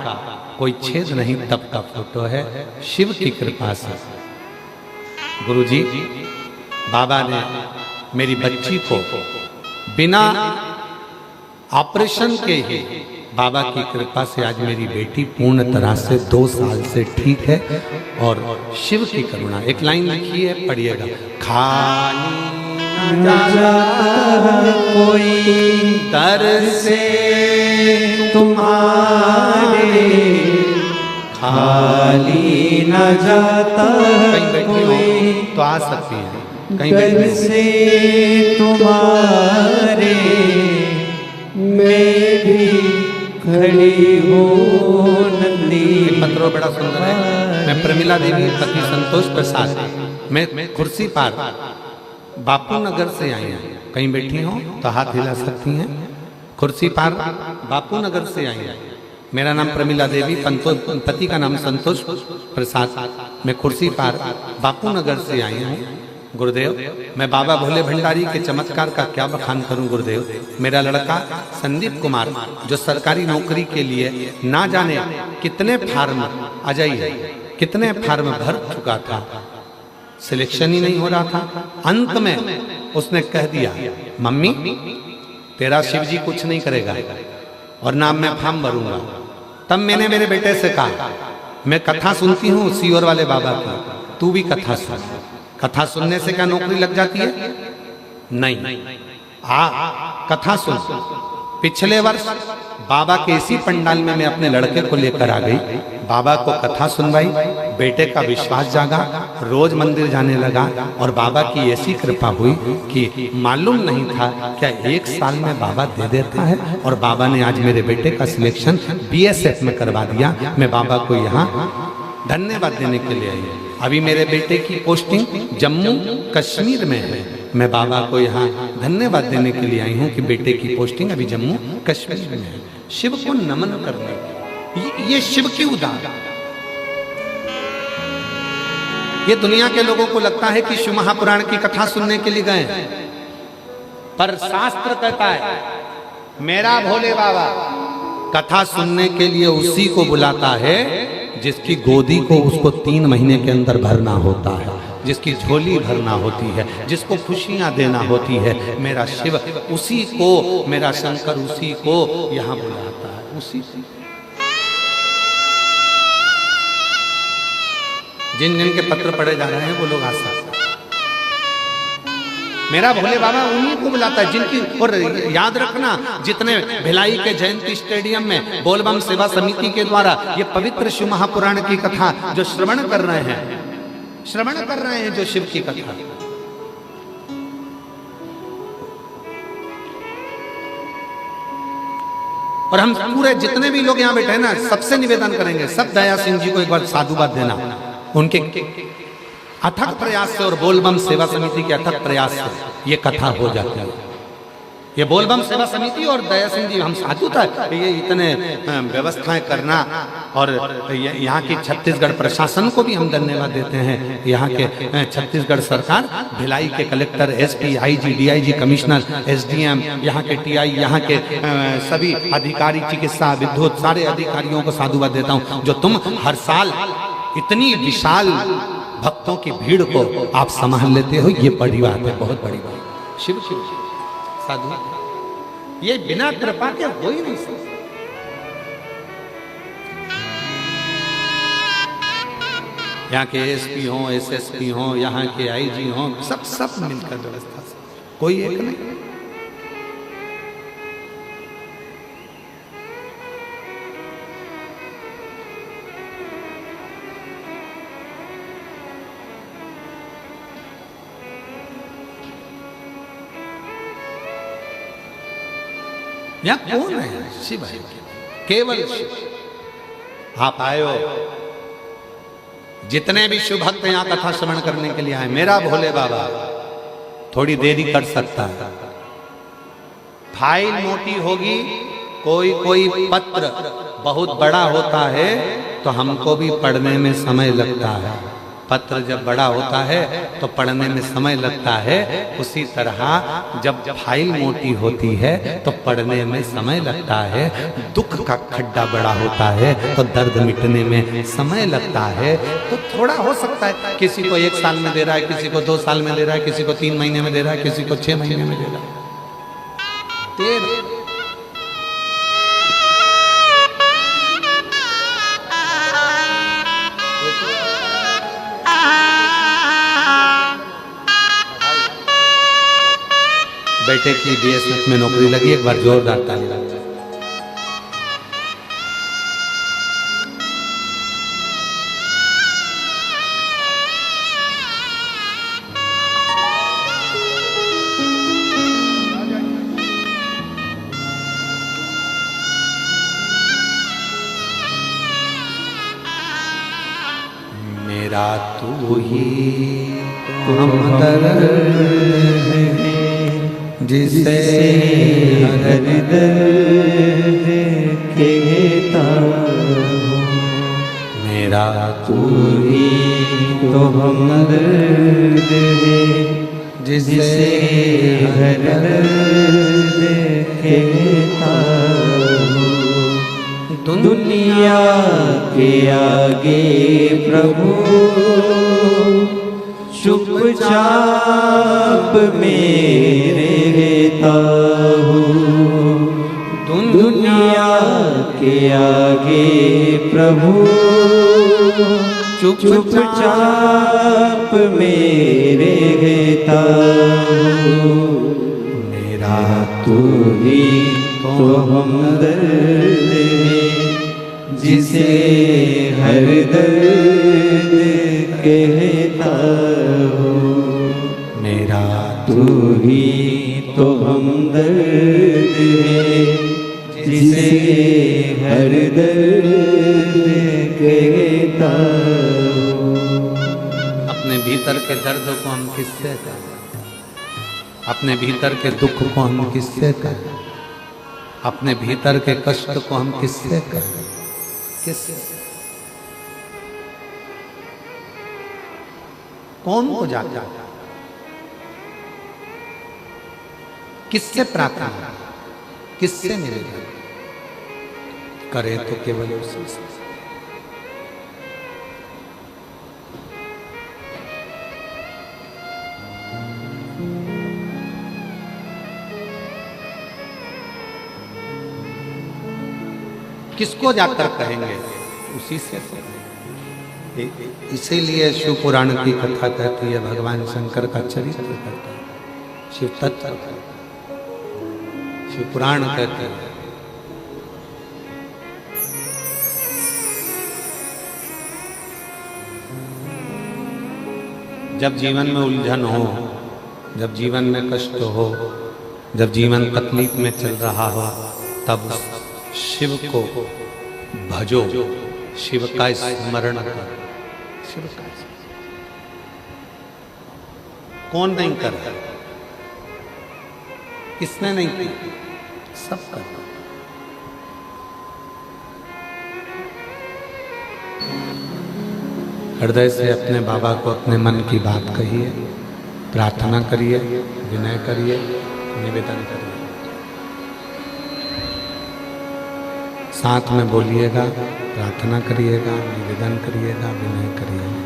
कोई छेद नहीं, तब का फोटो है, शिव की कृपा से। गुरुजी, बाबा ने मेरी बच्ची को बिना ऑपरेशन के ही, बाबा की कृपा से आज मेरी बेटी पूर्ण तरह से 2 साल से ठीक है, और शिव की करुणा। एक लाइन लिखी है, पढ़िएगा। खाली न जाता कोई दर से तुम्हारे, खाली न जाता कोई, तो आ सकती है कहीं दर से तुम्हारे, मैं भी खड़ी हूँ नंदी। पत्र बड़ा सुंदर है। मैं प्रमिला देवी, पति संतोष प्रसाद, मैं कुर्सी पार बापू नगर से आई हैं। कहीं बैठी हो तो हाथ हिला सकती हैं। कुर्सी पार बापू नगर से आई हैं। मेरा नाम प्रमिला देवी, पति का नाम संतोष प्रसाद, मैं कुर्सी पार बापू नगर से आई हूँ। गुरुदेव, मैं बाबा भोले भंडारी के चमत्कार का क्या बखान करूं गुरुदेव। मेरा लड़का संदीप कुमार, जो सरकारी नौकरी के लिए ना जाने कितने फार्म, आ जाइए, कितने फार्म भर चुका था, सिलेक्शन ही नहीं हो रहा था। अंत में उसने कह दिया, मम्मी तेरा शिवजी कुछ नहीं करेगा और ना मैं फॉर्म भरूंगा। तब मैंने मेरे बेटे से कहा, मैं कथा सुनती हूँ सीहोर वाले बाबा की, तू भी कथा सुन। कथा सुनने से क्या नौकरी लग जाती है? नहीं, कथा सुन, पिछले वर्ष बाबा के इसी पंडाल में मैं अपने लड़के को लेकर आ गई, बाबा को कथा सुनवाई, बेटे का विश्वास जागा, रोज मंदिर जाने लगा और बाबा की ऐसी कृपा हुई कि मालूम नहीं था क्या 1 साल में बाबा दे देता है। और बाबा ने आज मेरे बेटे का सिलेक्शन BSF में करवा दिया। मैं बाबा को यहाँ धन्यवाद देने के लिए आई। अभी मेरे बेटे की पोस्टिंग जम्मू कश्मीर में है। मैं बाबा को यहाँ धन्यवाद देने के लिए आई हूँ कि बेटे की पोस्टिंग अभी जम्मू कश्मीर में है। शिव को नमन करने ये शिव की उदाहरण। ये दुनिया के लोगों को लगता है कि शिव महापुराण की कथा सुनने के लिए गए, पर शास्त्र कहता है मेरा भोले बाबा कथा सुनने के लिए उसी को बुलाता है जिसकी गोदी को उसको 3 महीने के अंदर भरना होता है, जिसकी झोली भरना होती है, जिसको खुशियां देना होती है। मेरा शिव उसी को, मेरा शंकर उसी को यहाँ बुलाता है, उसी से। जिन जिन के पत्र पढ़े जा रहे हैं वो लोग आ सकते। मेरा भोले बाबा उन्हीं को बुलाता है जिनकी। और याद रखना, जितने भिलाई के जयंती स्टेडियम में बोलबम सेवा समिति के द्वारा ये पवित्र शिव महापुराण की कथा जो श्रवण कर रहे हैं जो शिव की कथा, और हम पूरे जितने भी लोग यहाँ बैठे हैं ना, सबसे निवेदन करेंगे, सब दया सिंह जी को एक बार साधुवाद देना। उनके अथक प्रयास से और बोलबम सेवा समिति के अथक प्रयास से ये कथा हो जाती है। ये बोलबम सेवा समिति और दया सिंह जी, हम साधु था, ये इतने व्यवस्थाएं करना, और यहाँ की छत्तीसगढ़ प्रशासन को भी हम धन्यवाद देते हैं। यहाँ के छत्तीसगढ़ सरकार, भिलाई के collector, SP, IG, DIG, commissioner, SDM, यहाँ के TI, यहाँ के सभी अधिकारी, चिकित्सा, विद्युत, सारे अधिकारियों को साधुवाद देता हूँ जो तुम हर साल इतनी विशाल भक्तों की भीड़ को आप संभाल लेते हो। ये बड़ी बात है, बहुत बड़ी बात। शिव शिव साधु, ये बिना कृपा के हो ही नहीं सकता। यहाँ के SP हो, SSP हो, यहाँ के IG हो, सब मिलकर व्यवस्था से, कोई एक नहीं। यहाँ कौन है? शिव है, केवल शिव। आप आए हो, जितने भी शिव भक्त यहाँ कथा श्रवण करने के लिए आए, मेरा भोले बाबा थोड़ी देरी कर सकता है। फाइल मोटी होगी, कोई पत्र बहुत बड़ा होता है तो हमको भी पढ़ने में समय लगता है। पत्र जब बड़ा होता है तो पढ़ने में समय लगता है। उसी तरह जब फाइल मोटी होती है तो पढ़ने में समय लगता है। दुख का खड्डा बड़ा होता है तो दर्द मिटने में समय लगता है। तो थोड़ा हो सकता है, किसी को 1 साल में दे रहा है, किसी को 2 साल में दे रहा है, किसी को 3 महीने में दे रहा है, किसी को 6 महीने में दे रहा है। बेटे की BSF में नौकरी लगी, एक बार जोरदार ताली बजाइए। मेरा तू ही हमदर्द है जिसे हर दर्द कहता हूँ। मेरा तू ही तो हमदर्द है जिसे हर दर्द कहता हूँ। दुनिया के आगे प्रभु चुपचाप मेरे रहता हूँ। दुनिया के आगे प्रभु चुपचाप मेरे रहता हूँ। मेरा तू ही तो हमदर्द है, जिसे हर दर्द कहता हो। मेरा तू ही तो हमदर्द है, जिसे हर दर्द कहता हो। अपने भीतर के दर्द को हम किससे कहें? अपने भीतर के दुख को हम किससे कहें? अपने भीतर के कष्ट को हम किससे कहें? किससे? कौन को जाता है? किससे प्रार्थना? किससे निवेदन करे? तो केवल उसी से। किसको जाकर कहेंगे? उसी से। इसीलिए शिव पुराण की कथा कहती है, भगवान शंकर का चरित्र कहता है, शिव तत्व, शिव पुराण कहते हैं। जब जीवन में उलझन हो, जब जीवन में कष्ट हो, जब जीवन तकलीफ में चल रहा हो, तब शिव को भजो, शिव का स्मरण करो। शिव का कौन नहीं कर रहा? किसने नहीं किया? सब कर। हृदय से अपने बाबा को अपने मन की बात कहिए, प्रार्थना करिए, विनय करिए, निवेदन करिए। साथ में बोलिएगा, प्रार्थना करिएगा, निवेदन करिएगा, विनय करिएगा।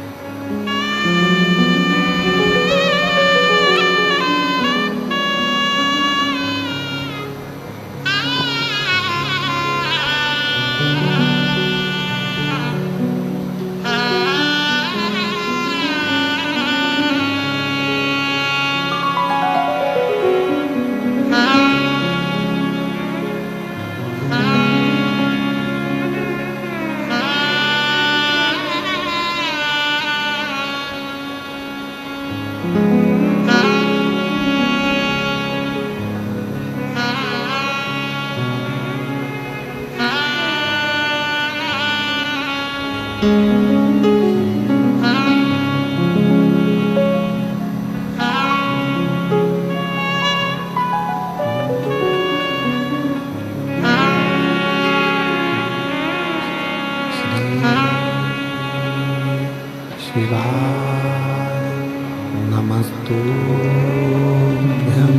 नमस्तुभ्यं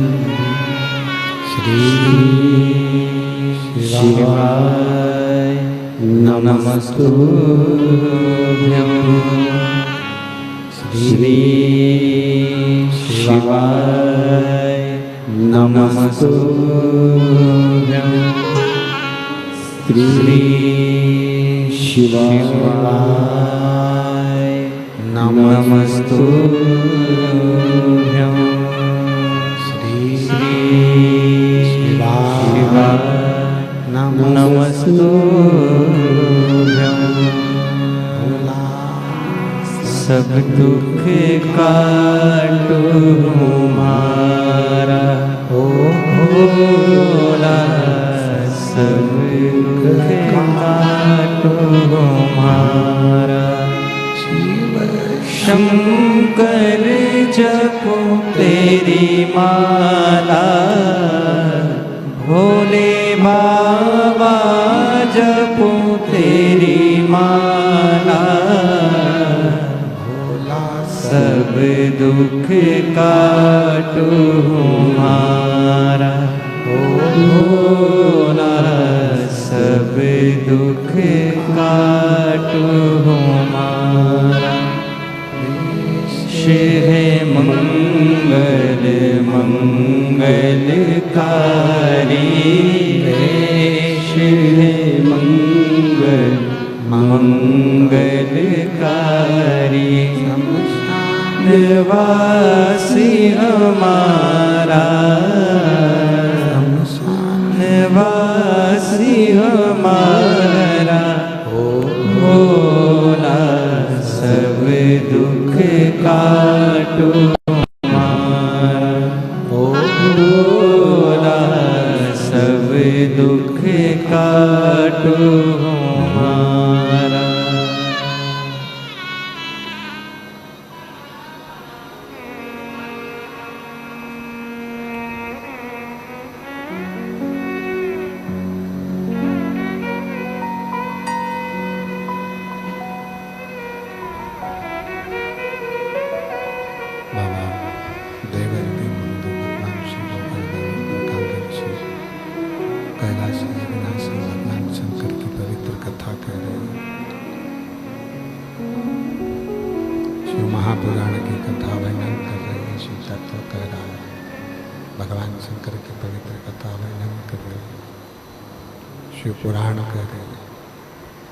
श्री शिवाय नमस्तुभ्यं श्री शिवाय नमस्तुभ्यं श्री शिवाय नमस्तुभ्यं। सब दुख काटो हमारा भोला, सब दुख काटो हमारा। शंकर जपो तेरी माला, भोले बाबा जपो तेरी माला। सब दुख काटो हमारा भोला, सब दुख काटो हमारा। है मंगल मंगलकारी, है मंगल मंगलकारी। निवासी हमारा, वासी हमारा भोला सब दुख काटो हमारा भोला सब दुख काटो हमारा। बाबा देवरी बंधु भगवान शिव कैलाश अविनाशी भगवान शंकर की पवित्र कथा कह रहे हैं। शिव महापुराण की कथा वर्णन कर रहे हैं। शिव तत्व कह रहा है, भगवान शंकर की पवित्र कथा वर्णन कर रहे हैं, शिव पुराण कह रहे हैं,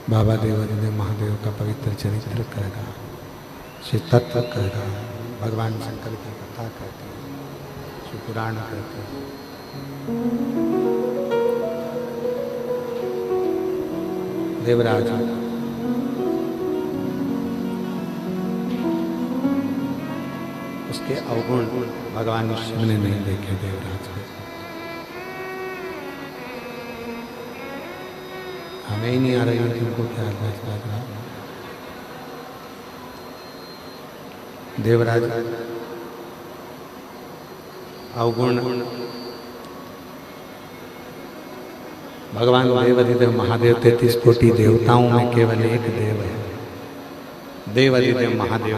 बाबा देवरी महादेव का पवित्र चरित्र कह रहा है, शिव तत्व कह रहा है, भगवान शंकर की कथा कहते हैं, शिव पुराण कहते हैं। देवराज उसके अवगुण भगवान शिव ने नहीं देखे। देवराज हमें ही नहीं आ रही है तुमको क्या लग रहा। देवराज अवगुण भगवान देवाधिदेव महादेव 33 कोटि देवताओं में केवल एक देव है, देवाधिदेव महादेव,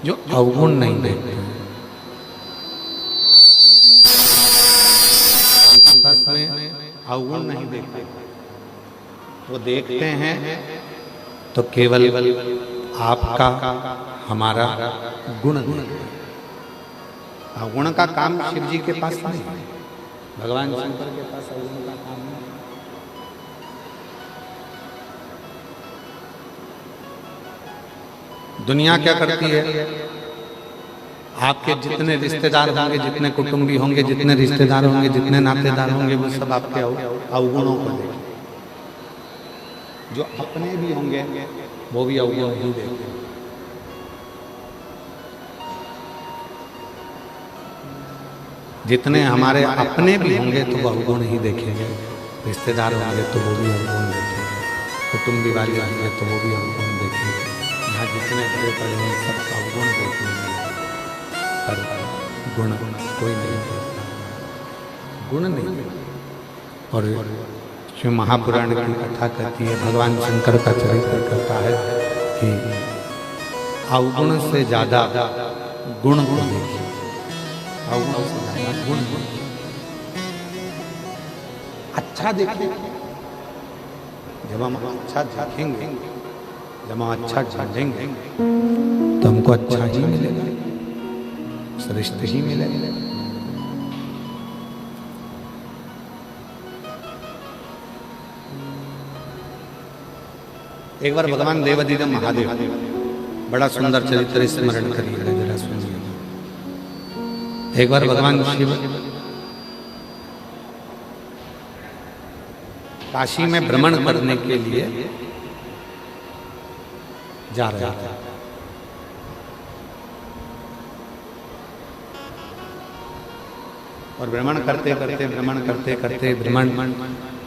जो अवगुण नहीं देखते हैं। बस में अवगुण नहीं देखते, वो देखते हैं तो केवल आपका हमारा गुण। अवगुण का काम शिव जी के पास नहीं है, भगवान शंकर के पास अवगुण का काम नहीं। दुनिया क्या करती है, आपके जितने रिश्तेदार होंगे, जितने कुटुंबी होंगे, जितने रिश्तेदार होंगे, जितने नातेदार होंगे, वो सब आपके अवगुणों को देखेंगे। जो अपने भी होंगे वो भी अवगुण ही देखेंगे। जितने हमारे अपने भी होंगे तो वो अवगुण ही देखेंगे, रिश्तेदार होंगे तो वो भी अवगुण देखेंगे, कुटुंबी वाले होंगे तो वो भी अवगुण देखेंगे। यहाँ जितने बड़े बड़े हैं सब अवगुण देखेंगे, पर गुण कोई नहीं देखता, गुण नहीं। और शिव महापुराण की कथा कहती है, भगवान शंकर का चरित्र कहता है कि अवगुण से ज्यादा गुण को देखिए, अवगुण से ज्यादा गुण। अच्छा देखिए, जब हम अच्छा देखेंगे, जब हम अच्छा जानेंगे तो हमको अच्छा ही मिलेगा, श्रेष्ठ ही मिलेगा। एक बार भगवान देवाधिदेव महादेव, बड़ा सुंदर चरित्र स्मरण करिएगा जरा सुनिए। एक बार भगवान शिव काशी में भ्रमण करने के लिए जा रहे थे। और भ्रमण करते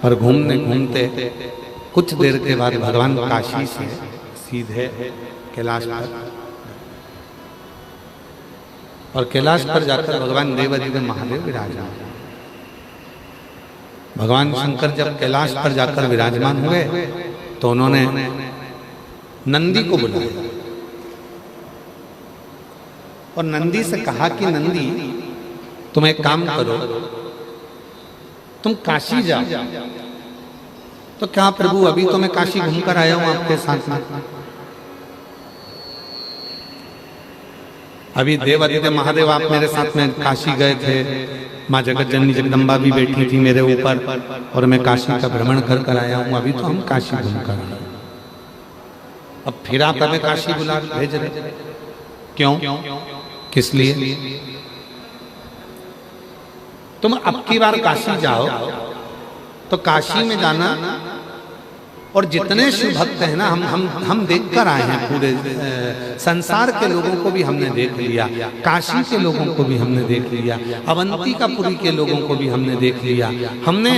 और घूमते घूमते कुछ देर के बाद भगवान काशी से सीधे कैलाश पर, और कैलाश पर जाकर भगवान देवाधिदेव महादेव विराजमान। भगवान शंकर जब कैलाश पर जाकर विराजमान हुए तो उन्होंने नंदी को बुलाया और नंदी से कहा कि नंदी, तुम एक काम करो, तुम काशी जाओ। तो क्या प्रभु, अभी तो मैं काशी घूमकर आया हूं आपके साथ में, अभी देवाधिदेव महादेव आप मेरे साथ में काशी गए थे, माँ जगत जननी जगदम्बा भी बैठी थी मेरे ऊपर, और मैं काशी का भ्रमण कर कर आया हूं, अभी तो हम काशी घूमकर आए। अब फिर आप हमें काशी बुला भेज रहे, क्यों, किस लिए? तुम अब की बार काशी जाओ तो काशी में जाना, और जितने शिव भक्त हैं ना, हम देख कर आए हैं, पूरे संसार के लोगों को भी हमने देख लिया, काशी के लोगों को भी हमने देख लिया, अवंतिकापुरी के लोगों को भी हमने देख लिया, हमने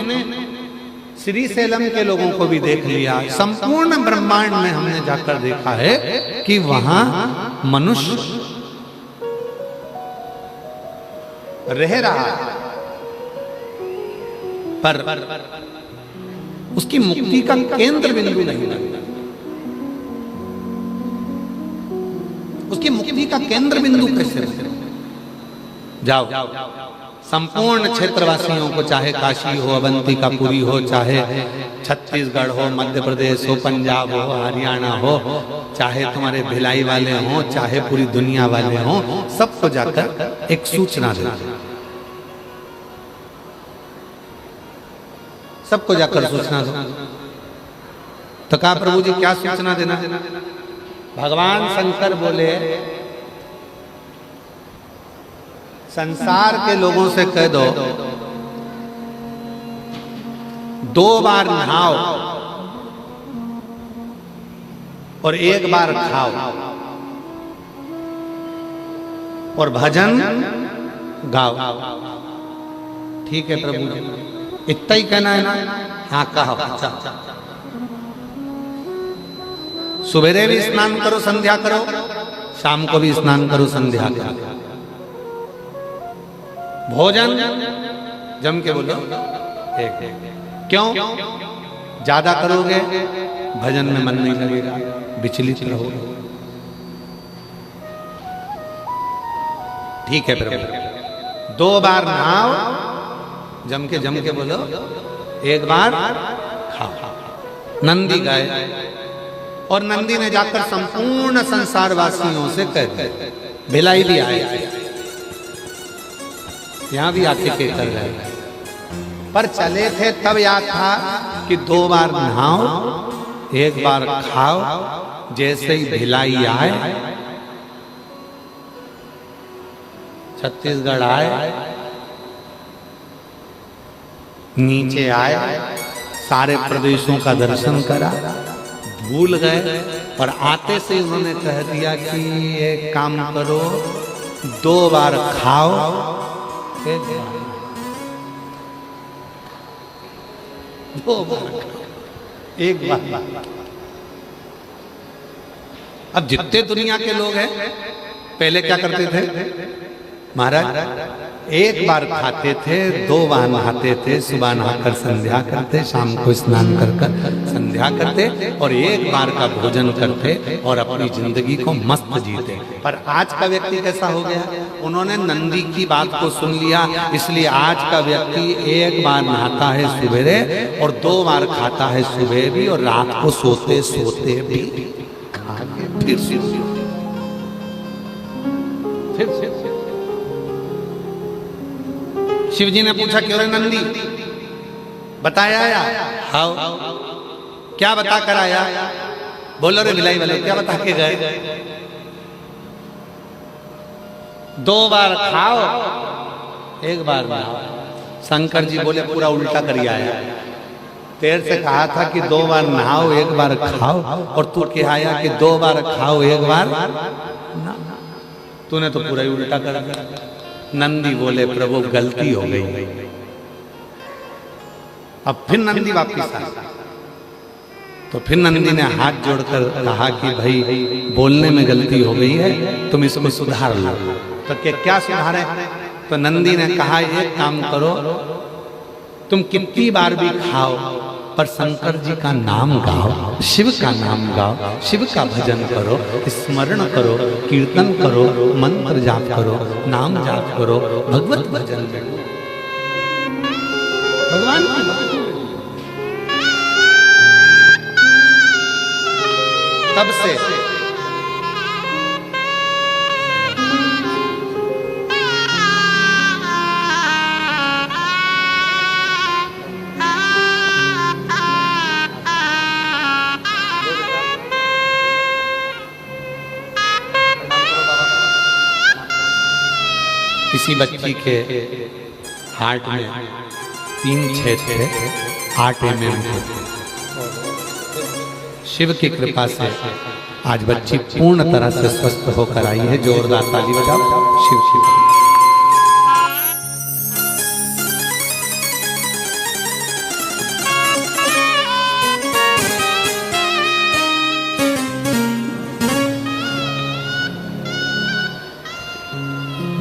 श्री सेलम के लोगों को भी देख लिया। संपूर्ण ब्रह्मांड में हमने जाकर देखा है कि वहां मनुष्य रह रहा है, पर उसकी मुक्ति का केंद्र बिंदु नहीं बनता। उसकी मुक्ति का केंद्र बिंदु कैसे बने? जाओ संपूर्ण क्षेत्रवासियों को, चाहे काशी हो, अवंतिकापुरी हो, चाहे छत्तीसगढ़ हो, मध्य प्रदेश हो, पंजाब हो, हरियाणा हो, चाहे तुम्हारे भिलाई वाले हो, चाहे पूरी दुनिया वाले हो, सबको जाकर एक सूचना देना, सबको जाकर सूचना दो। तो कहा प्रभु जी क्या सूचना देना? भगवान शंकर बोले संसार के लोगों से कह दो 2 बार नहाओ और 1 बार खाओ और भजन गाओ। ठीक है प्रभु जी, इतना ही कहना है ना? हाँ कहो। अच्छा, सुबेरे भी स्नान करो, संध्या करो, शाम को भी स्नान करो, संध्या करो। भोजन जम के बोलो एक। क्यों? ज्यादा करोगे भजन में मन नहीं लगेगा, विचलित रहोगे। ठीक है प्रभु। 2 बार नहाओ, जम के बोलो, 1 बार खाओ। नंदी गए और नंदी ने जाकर संपूर्ण संसार वासियों से कह दिया। भिलाई भी आए, यहां भी आके के कर रहे, पर चले थे तब याद था कि 2 बार नहाओ, 1 बार खाओ। जैसे ही भिलाई आए, छत्तीसगढ़ आए, नीचे आए, सारे प्रदेशों का दर्शन करा, भूल गए, और आते से उन्होंने कह दिया कि एक काम करो, 2 बार खाओ, 2 बार, 1 बार। अब जितने दुनिया के लोग हैं पहले क्या करते थे महाराज? 1 बार खाते थे, 2 बार नहाते थे, सुबह नहाकर संध्या करते, शाम को स्नान कर संध्या करते, और 1 बार का भोजन करते और अपनी जिंदगी को मस्त जीते। पर आज का व्यक्ति कैसा हो गया? उन्होंने नंदी की बात को सुन लिया, इसलिए आज का व्यक्ति 1 बार नहाता है सुबेरे और 2 बार खाता है सुबह भी, और रात को सोते सोते भी खा के फिर शिव जी ने पूछा क्यों रे नंदी, बताया आया? हाँ। क्या बता कर आया? बोलो रे भिलाई वाले, क्या बता के गए? 2 बार खाओ, 1 बार नहाओ। शंकर जी बोले पूरा उल्टा करिए आया। तेरे से कहा था कि 2 बार नहाओ, 1 बार खाओ, और तू क्या आया कि 2 बार खाओ, 1 बार ना। तूने तो पूरा ही उल्टा कर दिया। नंदी बोले प्रभु गलती हो गई। अब फिर नंदी वापिस आया, तो फिर नंदी ने हाथ जोड़कर कहा कि भाई बोलने में गलती हो गई है, तुम इसको सुधार लो। तो क्या सुधारे? तो नंदी ने कहा एक काम करो, तुम कितनी बार भी खाओ पर शंकर जी का नाम गाओ, शिव का नाम गाओ, शिव का भजन करो, स्मरण करो, कीर्तन करो, मंत्र जाप करो, नाम जाप करो, भगवत भजन करो, भगवान की बात। तब से किसी बच्ची के हार्ट में 3 छेद थे, 8 mm थे। शिव की कृपा से आज बच्ची पूर्ण तरह से स्वस्थ होकर आई है। जोरदार ताली बजाओ शिव शिव।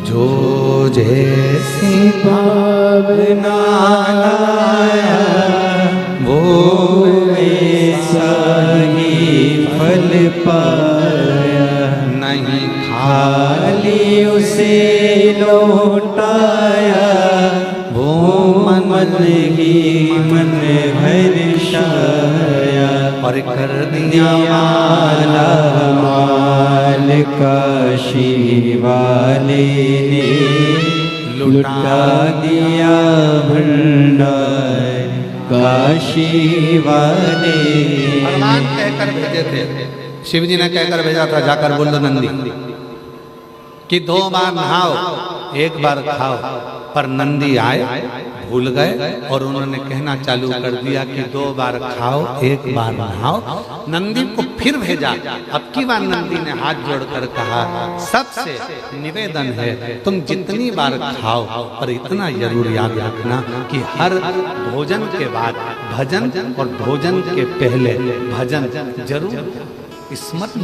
जो जैसी भावना लाया वो ऐसा ही फल पाया। नहीं खाली उसे लौटाया वो मन ही मन हर्षाया। और कर दिया माला माल काशी वाले ने लुटा दिया भंडार काशी वाले। भगवान कहकर भेजे थे, शिव जी ने कहकर भेजा था, जाकर बोल दो नंदी कि 2 बार नहाओ 1 बार खाओ। पर नंदी आए, भूल गए और उन्होंने कहना चालू कर दिया कि 2 बार खाओ 1 बार नहाओ। नंदी को फिर भेजा। अब की बार नंदी ने हाथ जोड़कर कहा, सबसे निवेदन है तुम जितनी बार खाओ पर इतना जरूर याद रखना कि हर भोजन के बाद भजन और भोजन के पहले भजन जरूर स्मरण।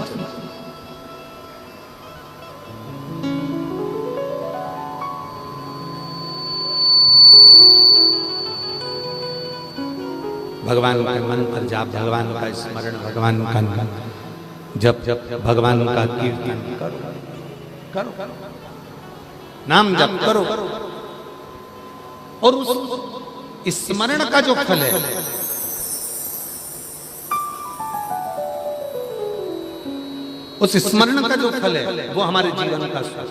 भगवान का मन पर जाप, भगवान का स्मरण, भगवान का नाम जब भगवान का कीर्तन करो, नाम जप करो। और उस स्मरण का जो फल है, उस स्मरण का जो फल है वो हमारे जीवन का सुख।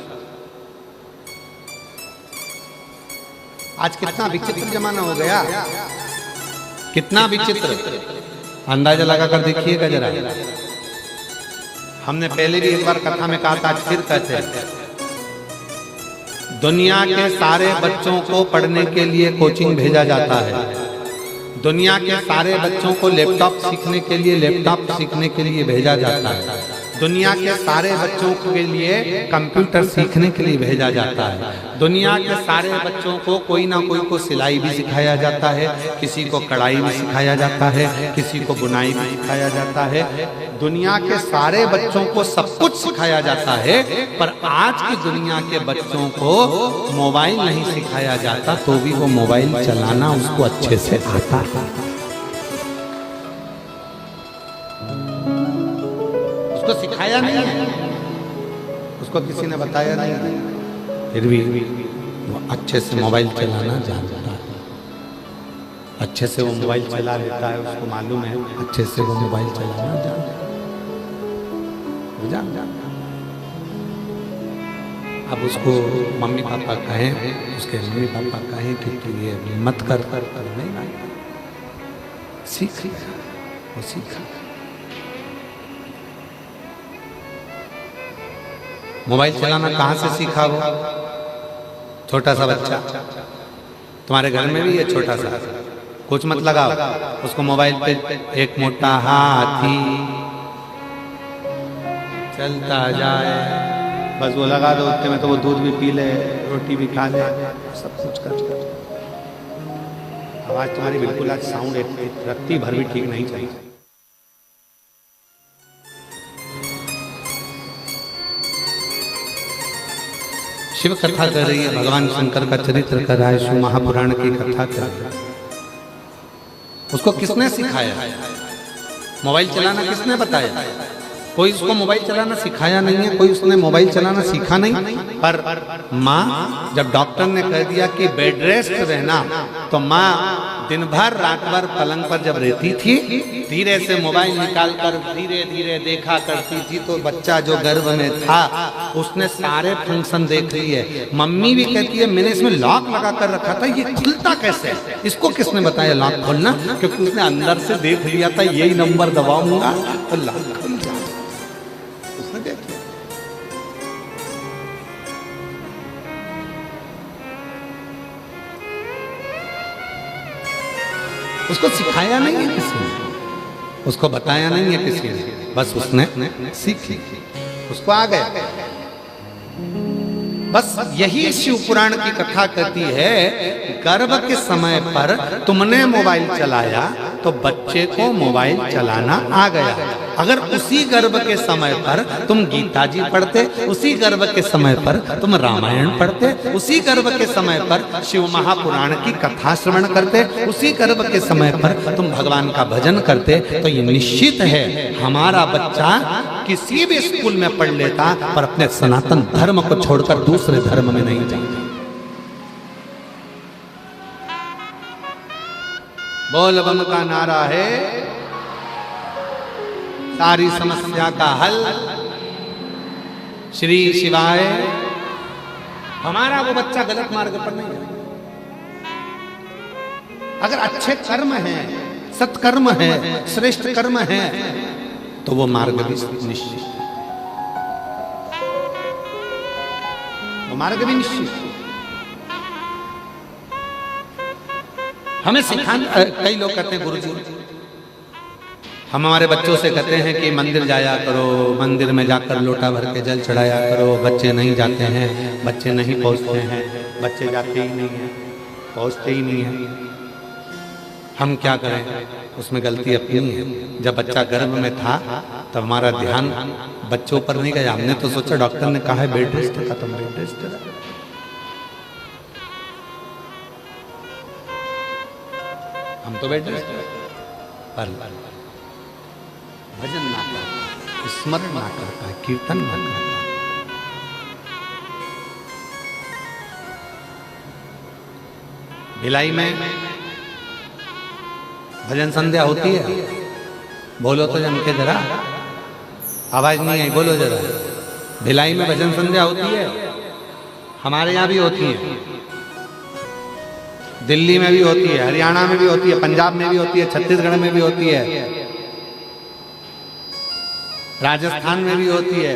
आज कितना विचित्र जमाना हो गया, कितना विचित्र। अंदाजा लगाकर देखिएगा जरा। हमने पहले भी एक बार कथा में कहा था, आज फिर कहते हैं, दुनिया के सारे बच्चों को पढ़ने के लिए कोचिंग भेजा जाता है। दुनिया के सारे बच्चों को लैपटॉप सीखने के लिए लैपटॉप सीखने के लिए भेजा जाता है। दुनिया के सारे बच्चों के लिए कंप्यूटर सीखने के लिए भेजा जाता है। दुनिया के सारे बच्चों को कोई ना कोई को सिलाई भी सिखाया जाता है, किसी को कढ़ाई भी सिखाया जाता है, किसी को बुनाई भी सिखाया जाता है। दुनिया के सारे बच्चों को सब कुछ सिखाया जाता है, पर आज की दुनिया के बच्चों को मोबाइल नहीं सिखाया जाता, तो भी वो मोबाइल चलाना उसको अच्छे से आता है। उसको सिखाया नहीं है, उसको किसी ने बताया नहीं है, फिर भी वो अच्छे से मोबाइल चलाना जानता है। अच्छे से वो मोबाइल चला लेता है, उसको मालूम है अच्छे से वो मोबाइल चलाना जानता है। अब उसको मम्मी पापा कहें, उसके मम्मी पापा कहें कि तू ये मत कर, नहीं सीख, वो सीखा। मोबाइल चलाना कहाँ से सीखा वो? छोटा सा बच्चा, तुम्हारे घर में भी है छोटा सा, कुछ मत लगाओ उसको मोबाइल पे। एक मोटा हाथी चलता जाए, बस वो लगा दो, उतने में तो वो दूध भी पी ले, रोटी भी खा ले, सब कुछ कर। आवाज तुम्हारी बिल्कुल आज साउंड एक रत्ती भर भी ठीक नहीं चली। शिव कथा कर रही है, भगवान शंकर का चरित्र कर रहा है, शिव महापुराण की कथा कर रहा है। उसको किसने सिखाया? मोबाइल चलाना किसने बताया? कोई उसको मोबाइल चलाना सिखाया नहीं है, कोई उसने मोबाइल चलाना सीखा नहीं। पर माँ, जब डॉक्टर ने कह दिया कि बेड रेस्ट रहना, तो माँ दिन भर रात भर पलंग पर जब रहती थी, धीरे से मोबाइल निकालकर धीरे धीरे देखा करती थी। तो बच्चा जो गर्भ में था उसने सारे फंक्शन देख लिए। मम्मी भी कहती है मैंने इसमें लॉक लगा कर रखा था, ये खुलता कैसे? इसको किसने बताया लॉक खोलना? क्योंकि उसने अंदर से देख लिया था, यही नंबर दबाऊंगा तो लॉक खुल जाएगा। उसने देख लिया। उसको सिखाया नहीं है किसी ने, उसको बताया नहीं है किसी ने, बस उसने सीख ली, उसको आ गया। बस यही शिव पुराण की कथा कहती है, गर्भ के समय पर तुमने मोबाइल चलाया तो बच्चे को मोबाइल चलाना आ गया। अगर उसी गर्भ के समय पर तुम गीता जी पढ़ते, उसी गर्भ के समय पर तुम रामायण पढ़ते, उसी गर्भ के समय पर शिव महापुराण की कथा श्रवण करते, उसी गर्भ के समय पर तुम भगवान का भजन करते, तो ये निश्चित है हमारा बच्चा किसी भी स्कूल में पढ़ लेता, पर अपने सनातन धर्म को छोड़कर दूसरे धर्म में नहीं जाता। बोल बम का नारा है सारी समस्या का हल, श्री शिवाय। हमारा वो बच्चा गलत मार्ग पर नहीं है। अगर अच्छे कर्म हैं, सत्कर्म है, श्रेष्ठ कर्म है, तो वो मार्ग भी निश्चित, वो मार्ग भी निश्चित। हमें सिखाना, कई लोग कहते हैं गुरुजी, हम हमारे बच्चों से कहते हैं कि मंदिर जाया करो, मंदिर में जाकर लोटा भर के जल चढ़ाया करो। बच्चे नहीं जाते हैं, बच्चे नहीं पहुंचते हैं, बच्चे जाते ही नहीं हैं, पहुंचते ही नहीं हैं। हम क्या करें? उसमें गलती अपनी है। जब बच्चा गर्भ में था तब हमारा ध्यान बच्चों पर नहीं गया। हमने तो सोचा डॉक्टर ने कहा है बेड रेस्ट का, तुम बेड रेस्ट करा। हम तो बेड रेस्ट पर भजन ना करता, स्मरण ना करता, कीर्तन ना करता। भिलाई में भजन संध्या होती है, बोलो तो जम के जरा, आवाज नहीं आई, बोलो जरा। भिलाई में भजन संध्या होती है, हमारे यहाँ भी होती है, दिल्ली में भी होती है, हरियाणा में भी होती है, पंजाब में भी होती है, छत्तीसगढ़ में भी होती है, राजस्थान में भी होती है,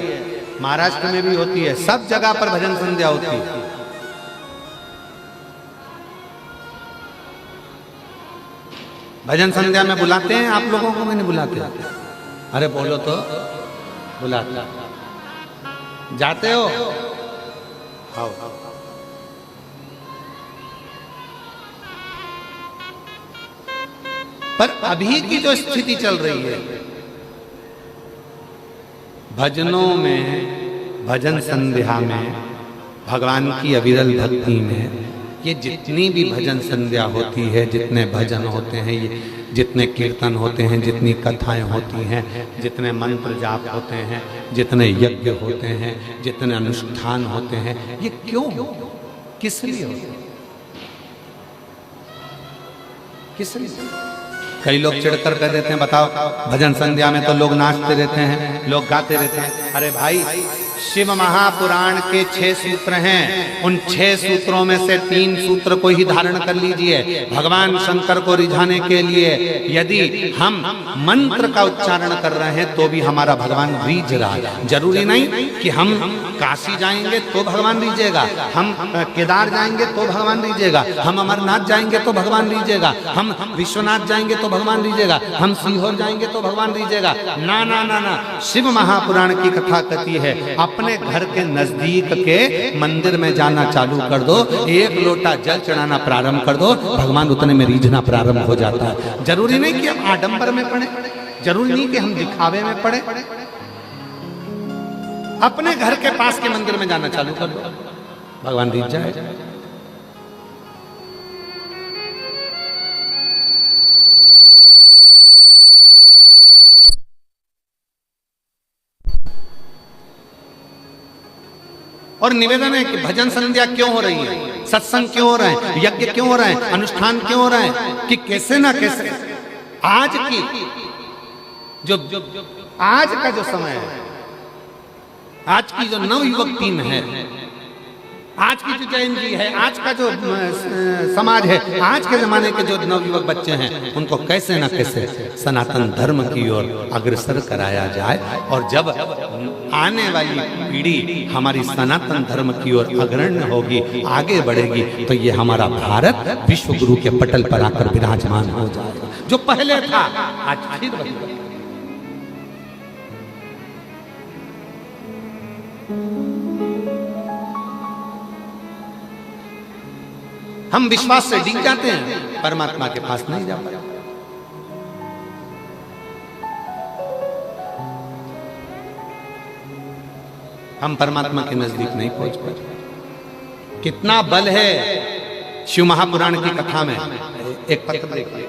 महाराष्ट्र में भी होती है, सब जगह पर भजन संध्या होती है। भजन संध्या में बुलाते हैं आप लोगों को? नहीं बुलाते? अरे बोलो तो, बुलाते। जाते हो? आओ। पर अभी की जो स्थिति चल रही है, भजनों में, भजन संध्या में, भगवान की अविरल भक्ति में, ये जितनी भी भजन संध्या होती है, जितने भजन होते हैं, ये जितने कीर्तन होते हैं, जितनी कथाएं होती हैं, जितने मंत्र जाप होते हैं, जितने यज्ञ होते हैं, जितने अनुष्ठान होते हैं, ये क्यों, किस लिए होते हैं? किस लिए? कई लोग चिढ़कर कह देते हैं, बताओ भजन संध्या में तो लोग नाचते रहते हैं, लोग गाते रहते हैं। अरे भाई, शिव महापुराण के 6 सूत्र हैं, उन 6 सूत्रों में से 3 सूत्र को ही धारण कर लीजिए। भगवान शंकर को रिझाने के लिए यदि हम मंत्र का उच्चारण कर रहे हैं तो भी हमारा भगवान रीझ रहा है। जरूरी नहीं कि हम काशी जाएंगे तो भगवान रीझेगा, हम केदार जाएंगे तो भगवान रीझेगा, हम अमरनाथ जाएंगे तो भगवान रीझेगा, हम विश्वनाथ जाएंगे तो भगवान रीझेगा, हम सीहोर जाएंगे तो भगवान रीझेगा। ना ना ना ना, शिव महापुराण की कथा कहती है अपने घर के नजदीक के मंदिर में जाना चालू कर दो, 1 लोटा जल चढ़ाना प्रारंभ कर दो, भगवान उतने में रीझना प्रारंभ हो जाता है। जरूरी नहीं कि हम आडंबर में पढ़े, जरूरी नहीं कि हम दिखावे में पढ़े, अपने घर के पास के मंदिर में जाना चालू कर दो, भगवान रीझ जाए। और निवेदन है कि भजन संध्या क्यों हो रही है, सत्संग क्यों हो रहे हैं, यज्ञ क्यों हो रहे हैं, अनुष्ठान क्यों हो रहे हैं, कि कैसे ना कैसे आज की जो आज का जो समय है, आज की जो नवयुवक टीम है, आज की जो जैन जी है, आज का जो समाज है, आज के जमाने के जो नवयुवक बच्चे हैं, उनको कैसे न कैसे सनातन धर्म की ओर अग्रसर कराया जाए। और जब आने वाली पीढ़ी हमारी सनातन धर्म की ओर अग्रण्य होगी, आगे बढ़ेगी, तो ये हमारा भारत विश्व गुरु के पटल पर आकर विराजमान हो जाएगा। जो पहले था आज फिर वही। हम विश्वास से डिग जाते हैं, परमात्मा के पास नहीं जा पाते। हम परमात्मा के नजदीक नहीं पहुंच पाते। कितना बल है शिव महापुराण की कथा में। एक पत्र देखिए,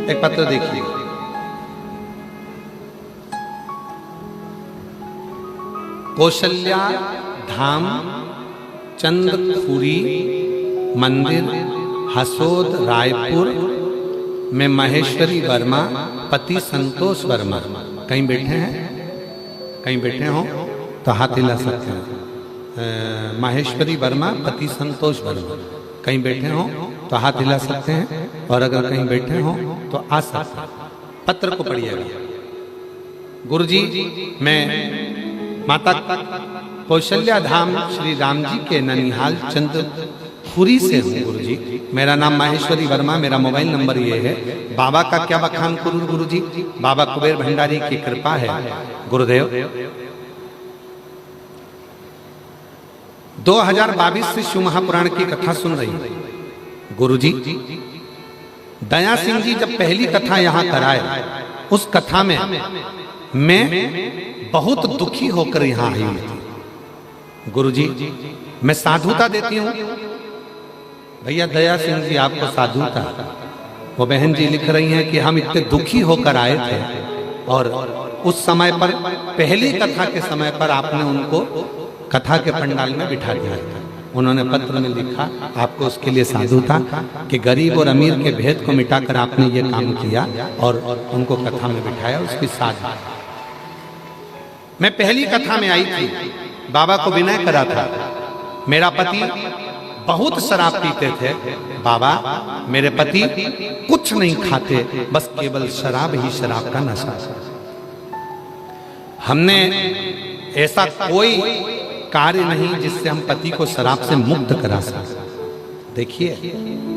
एक पत्र देखिए। कौशल्या धाम चंद्रपुरी मंदिर हसोद रायपुर में महेश्वरी वर्मा पति संतोष वर्मा। कहीं बैठे हैं, कहीं बैठे हो तो हाथ हिला सकते हैं। महेश्वरी वर्मा पति संतोष वर्मा, कहीं बैठे हो तो हाथ हिला सकते हैं, और अगर कहीं बैठे हो तो आ सकते हैं। पत्र को पढ़िएगा। गुरुजी, मैं माता कौशल्या धाम श्री राम जी के ननिहाल चंद्रपुरी से हूँ। गुरुजी, मेरा नाम माहेश्वरी वर्मा, मेरा मोबाइल नंबर ये है। बाबा का क्या बखान करूँ गुरुजी, बाबा कुबेर भंडारी की कृपा है। गुरुदेव, 2022 से शिव महापुराण की कथा सुन रही हूँ। गुरुजी, दया सिंह जी जब पहली कथा यहाँ कराए, उस कथा में मैं बहुत दुखी होकर यहाँ आई थी। गुरुजी, मैं साधुता देती हूँ। भैया दया सिंह जी आपको साधुता, वो बहन जी लिख रही हैं कि हम इतने दुखी होकर आए थे, और उस समय पर पहली कथा के समय पर आपने उनको कथा के पंडाल में बिठा दिया था। उन्होंने पत्र में लिखा, आपको उसके लिए साधु था कि गरीब और अमीर के भेद को मिटाकर आपने ये काम किया और उनको कथा में बिठाया, उसकी साधु। मैं पहली कथा में आई थी, बाबा को विनय करा था। मेरा पति बहुत शराब पीते थे। बाबा, मेरे पति कुछ नहीं खाते, बस केवल शराब ही शराब का नशा। हमने ऐसा कोई कार्य नहीं जिससे हम पति को शराब से मुक्त करा सकें। देखिए,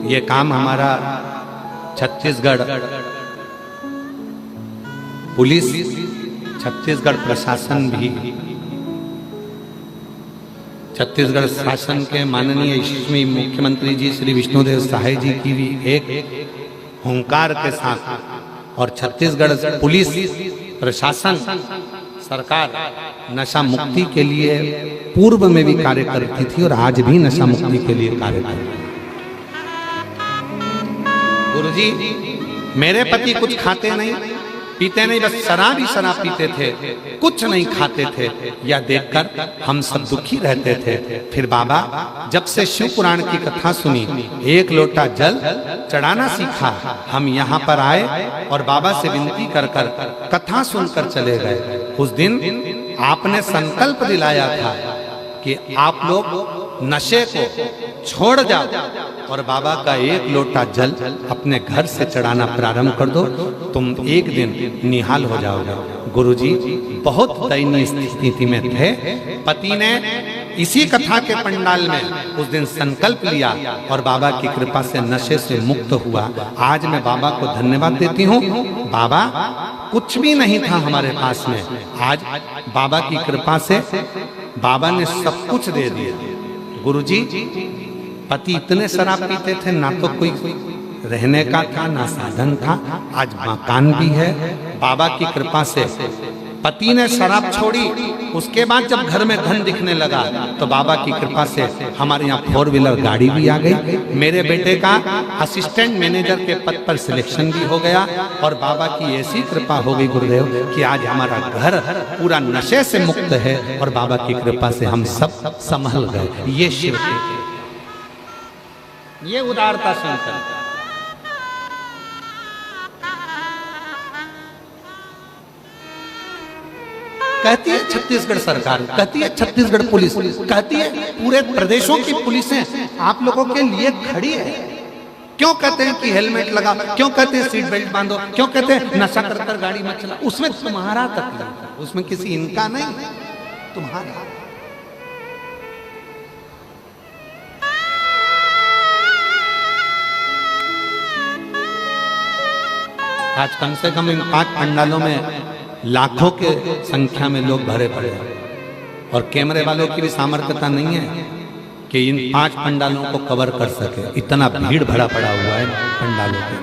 ये काम हमारा छत्तीसगढ़ पुलिस, छत्तीसगढ़ प्रशासन भी, छत्तीसगढ़ शासन के माननीय यशस्वी मुख्यमंत्री जी श्री विष्णुदेव साय जी की भी एक हुंकार के साथ, और छत्तीसगढ़ पुलिस प्रशासन सरकार नशा मुक्ति के लिए पूर्व में भी कार्य करती थी और आज भी नशा मुक्ति के लिए कार्य करती है। गुरुजी, मेरे पति कुछ खाते नहीं पीते नहीं, बस शराब ही शराब पीते थे, कुछ नहीं खाते थे। यह देखकर हम सब दुखी रहते थे। फिर बाबा जब से शिव पुराण की कथा सुनी, एक लोटा जल चढ़ाना सीखा। हम यहाँ पर आए और बाबा से विनती कर कर कथा सुनकर चले गए। उस दिन आपने संकल्प दिलाया था कि आप लोग नशे को छोड़ जाओ और बाबा का एक लोटा जल अपने घर से चढ़ाना प्रारंभ कर दो, तुम एक दिन निहाल हो जाओगे। गुरुजी बहुत दयनीय स्थिति में थे। पति ने इसी कथा के पंडाल में उस दिन संकल्प लिया और बाबा की कृपा से नशे से मुक्त हुआ। आज मैं बाबा को धन्यवाद देती हूँ। बाबा कुछ भी नहीं था हमारे पास में, आज बाबा की कृपा से बाबा ने सब कुछ दे दिया। गुरुजी, पति इतने शराब पीते थे, ना तो कोई रहने का था ना साधन था, आज मकान भी है। बाबा की कृपा से पति ने शराब छोड़ी, उसके बाद जब घर में धन दिखने लगा तो बाबा की कृपा से हमारे यहाँ 4 व्हीलर गाड़ी भी आ गई। मेरे बेटे का असिस्टेंट मैनेजर के पद पर सिलेक्शन भी हो गया और बाबा की ऐसी कृपा हो गई गुरुदेव कि आज हमारा घर पूरा नशे से मुक्त है और बाबा की कृपा से हम सब संभल गए। ये शिव ये उदारता शंकर। कहती है छत्तीसगढ़ सरकार, कहती है छत्तीसगढ़ पुलिस, कहती है पूरे प्रदेशों की पुलिसें आप लोगों के लिए खड़ी है। क्यों कहते हैं कि हेलमेट लगा, क्यों कहते हैं सीट बेल्ट बांधो, क्यों कहते हैं नशा कर कर गाड़ी मत चला। उसमें तुम्हारा तकलीफ है, उसमें किसी इनका नहीं, तुम्हारा। आज कम से कम इन 5 पंडालों में लाखों के संख्या में लोग भरे पड़े हैं और कैमरे वालों की भी सामर्थ्यता नहीं है कि इन 5 पंडालों को कवर कर सके। इतना भीड़ भरा पड़ा हुआ है पंडालों के,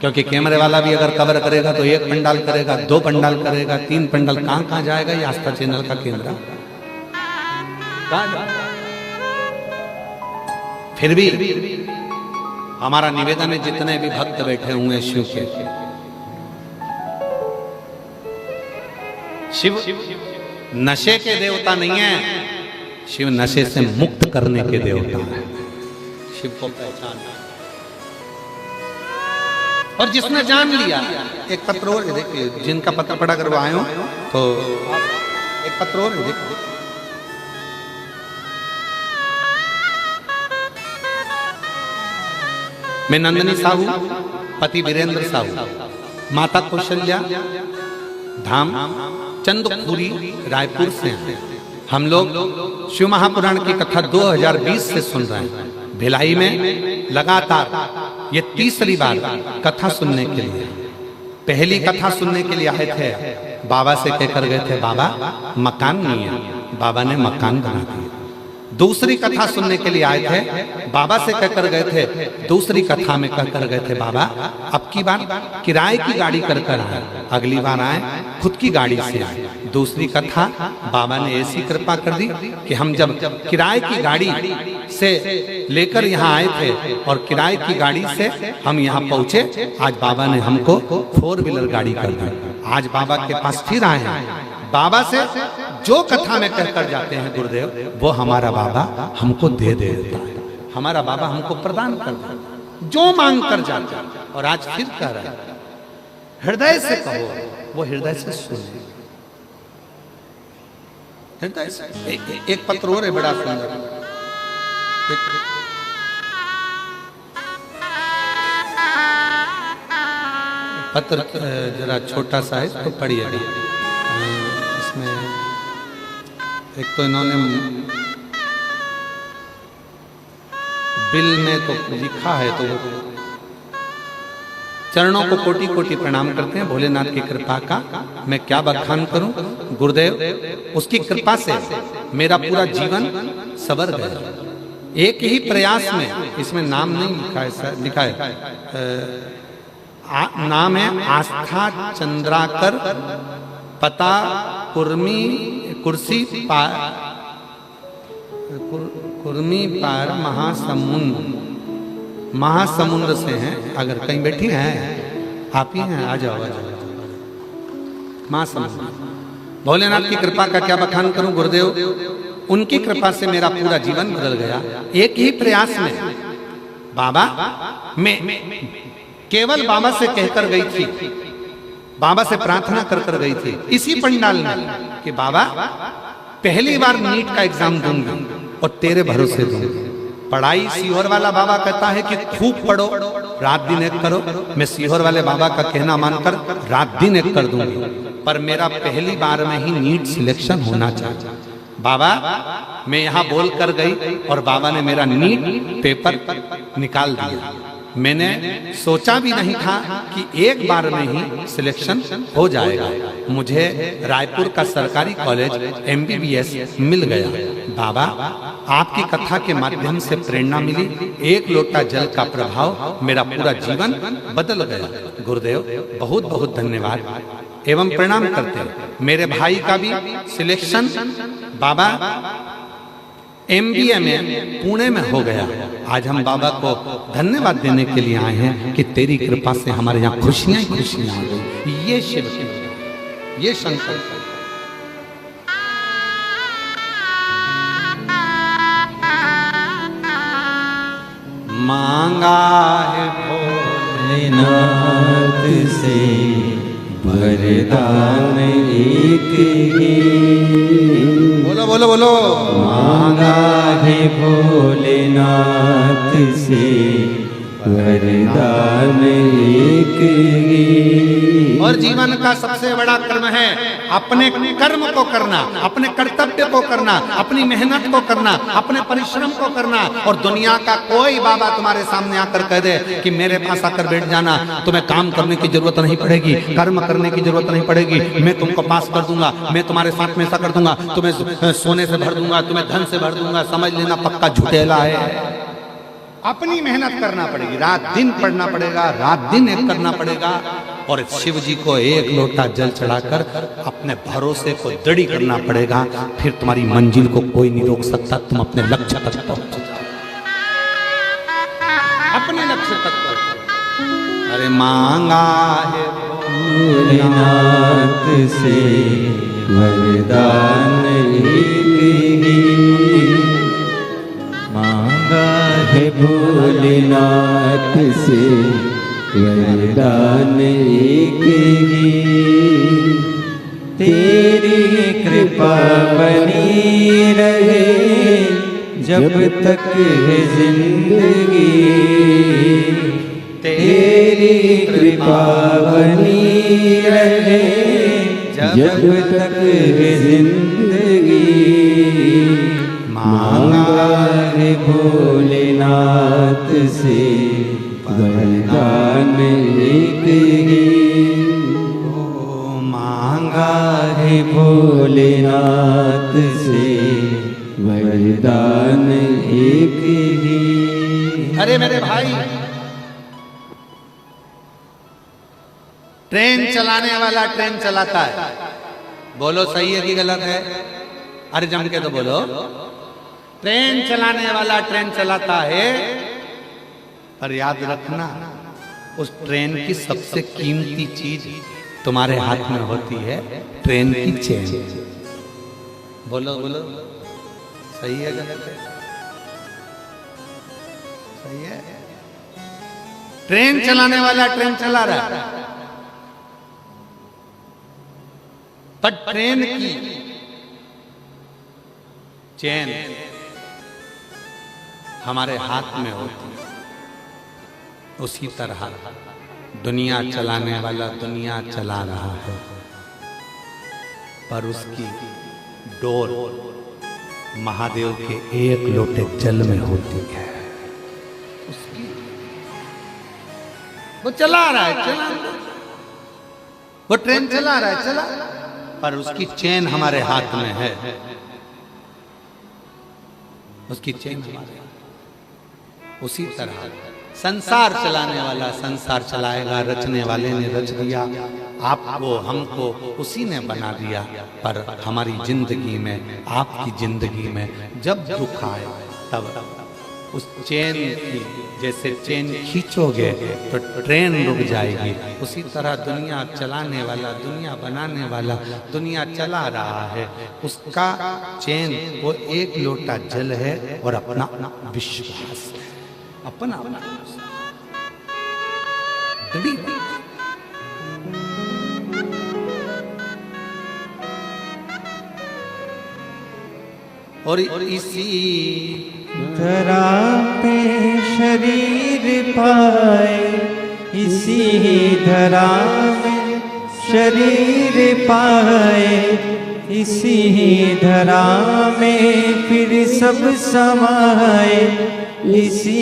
क्योंकि कैमरे वाला भी अगर कवर करेगा तो 1 पंडाल करेगा, 2 पंडाल करेगा, 3 पंडाल, कहां कहां जाएगा ये आस्था चैनल का कैमरा। फिर भी हमारा निवेदन है, जितने भी भक्त बैठे हुए हैं शिव के, शिव नशे के देवता नहीं है, शिव नशे से मुक्त करने के देवता है। शिव को पहचान, और जिसने जान लिया, एक पत्र और देखिए, जिनका पत्र पढ़ा कर वो आए हो तो एक पत्र और देखिए। मैं नंदिनी साहू, पति वीरेंद्र साहू, माता कौशल्या, धाम चंदपुरी, रायपुर से हैं। हम लोग शिव महापुराण की कथा 2020 से सुन रहे हैं। भिलाई में लगातार ये 3री बार कथा सुनने के लिए। पहली कथा सुनने के लिए आए थे, बाबा से कहकर गए थे बाबा मकान नहीं है, बाबा ने मकान बना दिया। दूसरी कथा सुनने के लिए आए थे, बाबा से कहकर गए थे, दूसरी कथा में कहकर गए थे बाबा अब की बार किराए की गाड़ी कर कर आए, अगली बार आए खुद की गाड़ी से आए। दूसरी कथा बाबा ने ऐसी कृपा कर दी कि हम जब किराए की गाड़ी से लेकर यहाँ आए थे और किराए की गाड़ी से हम यहाँ पहुंचे, आज बाबा ने हमको 4 व्हीलर गाड़ी कर दी। आज बाबा के पास फिर आए हैं। बाबा से जो कथा में कहकर जाते हैं गुरुदेव, वो हमारा बाबा हमको दे देता है, हमारा बाबा हमको प्रदान करता है, जो मांग कर जाता है। और आज फिर कह रहा है हृदय से कहो, वो हृदय से सुने, हृदय से। एक पत्र और है बड़ा सुंदर, पत्र जरा छोटा सा है तो पढ़िएगा। इसमें एक तो इन्होंने बिल में तो लिखा है, तो चरणों को कोटि कोटि प्रणाम करते हैं। भोलेनाथ की कृपा का मैं क्या बखान करूं। गुरुदेव उसकी कृपा से मेरा पूरा जीवन सवर गया। एक ही प्रयास में, इसमें नाम नहीं लिखा है, लिखा है नाम है आस्था चंद्राकर, पता कुर्मी कुर्सी पार, कुर्मी पार महासमुंद्र से हैं। अगर कहीं बैठी हैं आप ही हैं, आ जाओ आ जाओ। महासमुंद्र, भोलेनाथ की कृपा का क्या बखान करूं गुरुदेव। उनकी कृपा से मेरा पूरा जीवन बदल गया। एक ही प्रयास में बाबा, मैं केवल बाबा से कहकर गई थी, बाबा से प्रार्थना कर कर गई थी इसी पंडाल में कि बाबा पहली बार नीट का एग्जाम दूंगी और तेरे भरोसे दूंगी। पढ़ाई सीहोर वाला बाबा कहता है कि खूब पढ़ो, रात दिन एक करो। मैं सीहोर वाले बाबा का कहना मानकर रात दिन एक कर दूंगी, पर मेरा पहली बार में ही नीट सिलेक्शन होना चाहिए। बाबा मैं यहाँ बोल कर गई और बाबा ने मेरा नीट पेपर निकाल दिया। मैंने सोचा भी नहीं था कि एक बार में ही सिलेक्शन हो जाएगा। मुझे रायपुर का सरकारी कॉलेज MBBS मिल गया। बाबा आपकी कथा के माध्यम से प्रेरणा मिली, एक लोटा जल का प्रभाव मेरा पूरा जीवन बदल गया। गुरुदेव बहुत बहुत धन्यवाद एवं प्रणाम करते हैं। मेरे भाई का भी सिलेक्शन बाबा MBA में पुणे में हो गया। आज हम बाबा को धन्यवाद देने के लिए आए हैं कि तेरी कृपा से हमारे यहाँ खुशियां ही खुशियां आ गई। ये शिव की, ये शंकर। मांगा है भोलेनाथ से वरदान एक ही। बोलो बोलो बोलो। मांगा है भोलेनाथ से वरदान एक ही। और जीवन का सबसे बड़ा कर्म है अपने कर्म को करना, अपने कर्तव्य को करना, अपनी मेहनत को करना, अपने परिश्रम को करना। और दुनिया का कोई बाबा तुम्हारे सामने आकर कह दे कि मेरे पास आकर बैठ जाना, तुम्हें काम करने की जरूरत नहीं पड़ेगी, कर्म करने की जरूरत नहीं पड़ेगी, मैं तुमको पास कर दूंगा, मैं तुम्हारे साथ में ऐसा कर दूंगा, तुम्हें सोने से भर दूंगा, तुम्हें धन से भर दूंगा, समझ लेना पक्का झुठेला है। अपनी मेहनत करना पड़ेगी, रात दिन पढ़ना पड़ेगा, रात दिन एक करना पड़ेगा। और शिव जी को एक लोटा जल चढ़ाकर अपने भरोसे को दृढ़ करना पड़ेगा, फिर तुम्हारी मंजिल को कोई नहीं रोक सकता, तुम अपने लक्ष्य तक पहुंच जाओ, अपने लक्ष्य तक पहुंच। अरे मांगा है भोलेनाथ से वरदान एक ही। मांगा है भोलेनाथ से वरदान एक ही। तेरी कृपा बनी रहे जब तक है जिंदगी, तेरी कृपा बनी रहे जब तक है जिंदगी। मांगा है भोलेनाथ से वरदान एक ही। मांगा है भोलेनाथ से वरदान एक ही। अरे मेरे भाई, ट्रेन चलाने वाला ट्रेन चलाता है, बोलो सही है कि गलत है? अरे जम के तो बोलो। ट्रेन चलाने वाला ट्रेन चलाता है, पर याद रखना उस ट्रेन की सबसे कीमती चीज तुम्हारे हाथ में होती है, ट्रेन की चेन। बोलो बोलो, सही है गलत है? सही है। ट्रेन चलाने वाला ट्रेन चला रहा है, पर ट्रेन की चेन हमारे हाथ में होती है। उसी तरह दुनिया चलाने वाला दुनिया चला रहा है, पर उसकी डोर महादेव के एक लोटे जल में होती है। उसकी वो चला रहा है, चला, वो ट्रेन चला रहा है, चला, पर उसकी चेन हमारे हाथ में है। उसकी चेन हमारे, उसी तरह संसार चलाने वाला संसार चलाएगा, रचने वाले ने रच दिया, आपको हमको उसी ने बना दिया। पर हमारी जिंदगी में, आपकी जिंदगी में जब दुख आए तब उस चेन की जैसे चेन खींचोगे तो ट्रेन रुक जाएगी। उसी तरह दुनिया चलाने वाला, दुनिया बनाने वाला दुनिया चला रहा है, उसका चेन वो एक लोटा जल है और अपना विश्वास है, अपना और इसी धरा पे शरीर पाए, इसी धरा में शरीर पाए, इसी धरा में फिर सब समाए, इसी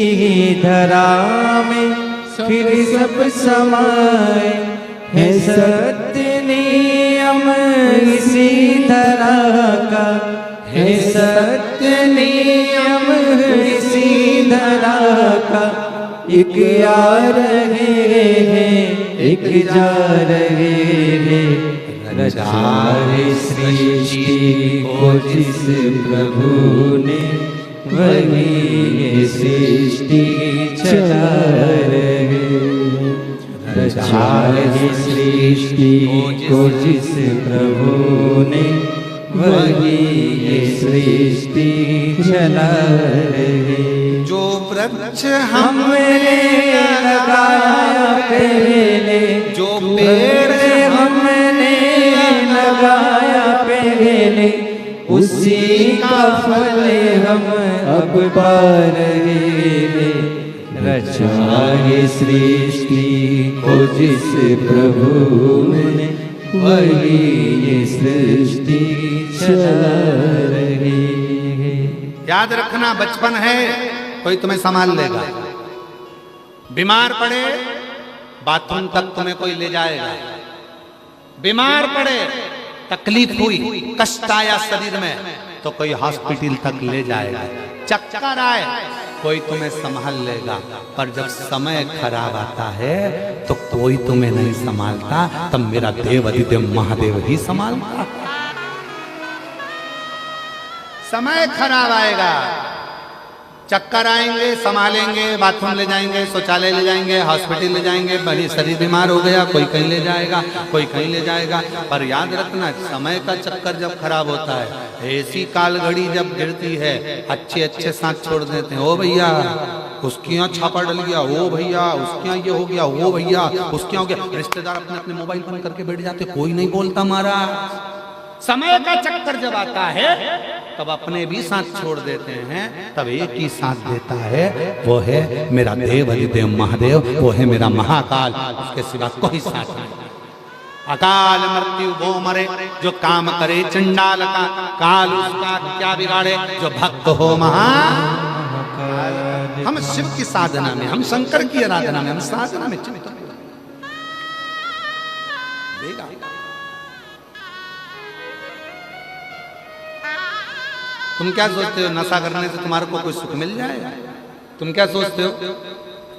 धरा में फिर सब समाए। है सत्य नियम इसी धरा का, है सत्य नियम इसी धरा का। एक आ रहे हैं, एक जा रहे हैं, रचा है सृष्टि को जिस प्रभु ने, वही ये सृष्टि चला रहे। रचा है सृष्टि को जिस प्रभु ने, वही ये सृष्टि चला रहे। जो वृक्ष हमने लगाया पहले, जो पेड़ हमने लगाया पहले, उसी का फल हम अब पा रहे। रचा है सृष्टि को जिस प्रभु ने, वही ये सृष्टि चला रही है। याद रखना, बचपन है, कोई तुम्हें संभाल लेगा। बीमार पड़े बाथरूम तक तुम्हें कोई ले जाएगा। बीमार पड़े, तकलीफ हुई, कष्ट आया शरीर में, तो कोई हॉस्पिटल तक ले जाएगा। चक्कर आए, कोई तुम्हें संभाल लेगा। पर जब समय खराब आता है तो कोई तुम्हें नहीं संभालता, तब मेरा देव अधिदेव महादेव ही संभालता। समय खराब आएगा, चक्कर आएंगे, संभालेंगे, बाथरूम ले जाएंगे, शौचालय ले जाएंगे, हॉस्पिटल ले जाएंगे। बड़ी शरीर बीमार हो गया, कोई कहीं ले जाएगा, कोई कहीं ले जाएगा। पर याद रखना, समय का चक्कर जब खराब होता है, ऐसी काल घड़ी जब गिरती है, अच्छे अच्छे साथ छोड़ देते हैं। ओ भैया उसके यहाँ छापा डल गया, ओ भैया उसके यहाँ ये हो गया, ओ भैया उसके यहाँ हो गया। रिश्तेदार अपने अपने मोबाइल बंद करके बैठ जाते, कोई नहीं बोलता। हमारा समय का चक्कर जब आता है तब अपने भी साथ छोड़ देते हैं, तब एक ही साथ देता है, वो है मेरा देव अधिदेव महादेव, वो है मेरा महाकाल। उसके सिवा कोई साथ नहीं। अकाल मृत्यु वो मरे जो काम करे चंडाल का, काल उसका क्या बिगाड़े जो भक्त हो महा। हम शिव की साधना में, हम शंकर की आराधना में, हम साधना में चिंतन देगा। तुम क्या सोचते हो नशा करने से तुम्हारे को कोई सुख मिल जाएगा? तुम क्या सोचते हो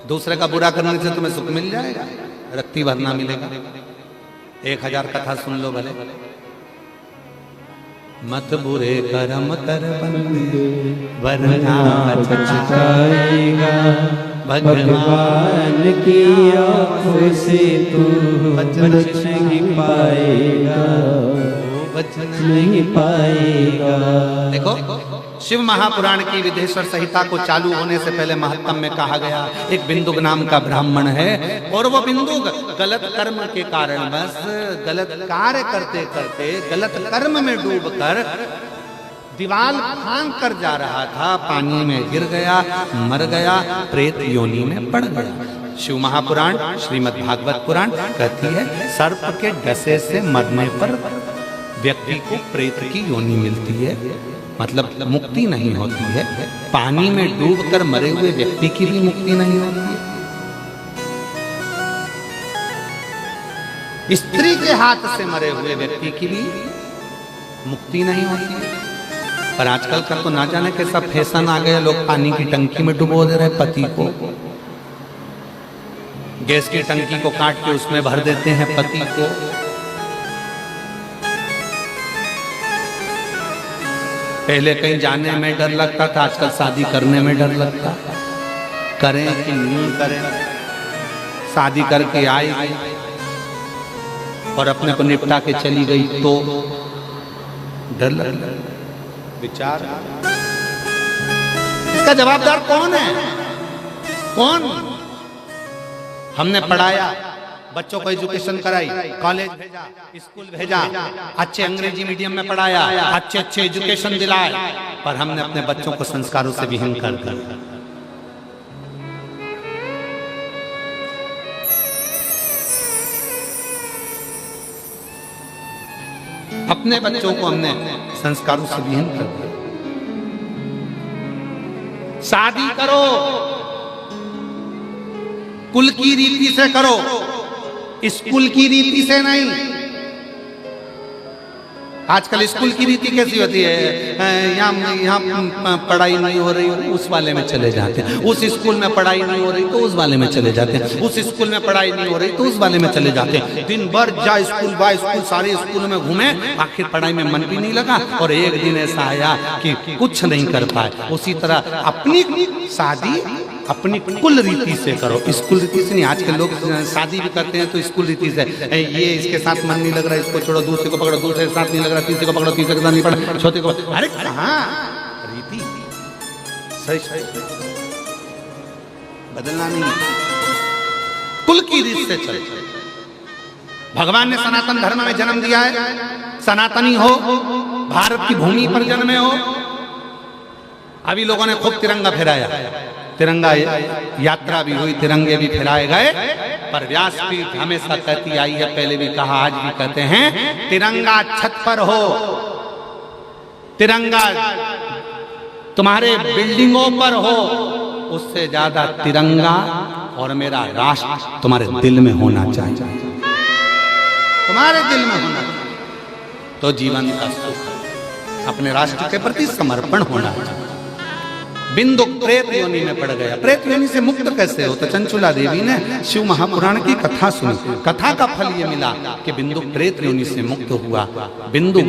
दूसरे का बुरा करने से तुम्हें सुख मिल जाएगा? रत्ती भरना मिलेगा। 1000 कथा सुन लो भले। मत बुरे कर्म कर बंदे वरना पछताएगा, भगवान की आँखों से तू बच नहीं पाएगा, बच नहीं पाएगा। देखो, शिव महापुराण की विदेश्वर संहिता को चालू होने से पहले महात्म्य में कहा गया, एक बिंदुक नाम का ब्राह्मण है, और वो बिंदुक गलत कर्म के कारण बस गलत कार्य करते करते गलत कर्म में डूबकर दीवाल फांग कर जा रहा था, पानी में गिर गया, मर गया, प्रेत योनि में पड़ गया। शिव महापुराण श्रीमद् भागवत पुराण कहती है, सर्प के डसे से मरने पर व्यक्ति को प्रेत की योनि मिलती है, मतलब मुक्ति नहीं होती है। पानी में डूबकर मरे हुए व्यक्ति की भी मुक्ति नहीं होती है। स्त्री के हाथ से मरे हुए व्यक्ति की भी मुक्ति नहीं होती है। पर आजकल का तो ना जाने कैसा फैशन आ गया, लोग पानी की टंकी में डुबो दे रहे पति को, गैस की टंकी को काट के उसमें भर देते हैं पति को। पहले कहीं जाने में डर लगता था, आजकल शादी करने में डर लगता। करें कि नहीं करें, शादी करके आई और अपने को निपटा के चली गई तो डर लगता। विचार, इसका जवाबदार कौन है? कौन? हमने पढ़ाया, बच्चों को एजुकेशन कराई, कॉलेज भेजा, स्कूल भेजा, अच्छे अंग्रेजी मीडियम में पढ़ाया, अच्छे अच्छे एजुकेशन दिलाए, पर हमने अपने बच्चों को संस्कारों से विहीन कर दिया। अपने बच्चों को हमने संस्कारों से विहीन कर दिया। शादी करो, कुल की रीति से करो, स्कूल की रीति से नहीं। आजकल स्कूल की रीति कैसी होती है, यहाँ पढ़ाई नहीं हो रही, उस वाले में चले जाते हैं। उस स्कूल में पढ़ाई नहीं हो रही तो उस वाले में चले जाते हैं। उस स्कूल में पढ़ाई नहीं हो रही तो उस वाले में चले जाते हैं। दिन भर जा स्कूल बाय स्कूल, सारे स्कूल में घूमे, आखिर पढ़ाई में मन भी नहीं लगा, और एक दिन ऐसा आया कि कुछ नहीं कर पाए। उसी तरह अपनी शादी अपनी कुल रीति से करो, स्कूल रीति से नहीं। आजकल लोग शादी भी करते हैं तो स्कूल रीति से, ये इसके साथ मन नहीं लग रहा, इसको छोड़ो, दूसरे को पकड़ो, दूसरे के साथ नहीं लग रहा, तीसरे को पकड़ो, तीसरे के साथ नहीं पकड़ो, चौथे को। अरे कहाँ रीति सही। बदलना नहीं, कुल की रीत से चल। भगवान ने सनातन धर्म में जन्म दिया है, सनातनी हो, भारत की भूमि पर जन्मे हो। अभी लोगों ने खूब तिरंगा फहराया, तिरंगा यात्रा भी हुई, तिरंगे भी फहराए गए, पर व्यासपीठ हमेशा कहती आई है, पहले भी कहा, आज भी कहते हैं, तिरंगा छत पर हो, तिरंगा तुम्हारे बिल्डिंगों पर हो, उससे ज्यादा तिरंगा और मेरा राष्ट्र तुम्हारे दिल में होना चाहिए, तुम्हारे दिल में होना चाहिए। तो जीवन का सुख अपने राष्ट्र के प्रति समर्पण होना चाहिए। बिंदु प्रेत योनि में पड़ गया, प्रेत योनि से मुक्त कैसे हो? तो चंचुला देवी ने शिव महापुराण की कथा सुनी, कथा का फल ये मिला कि बिंदु प्रेत योनि से मुक्त हुआ। बिंदु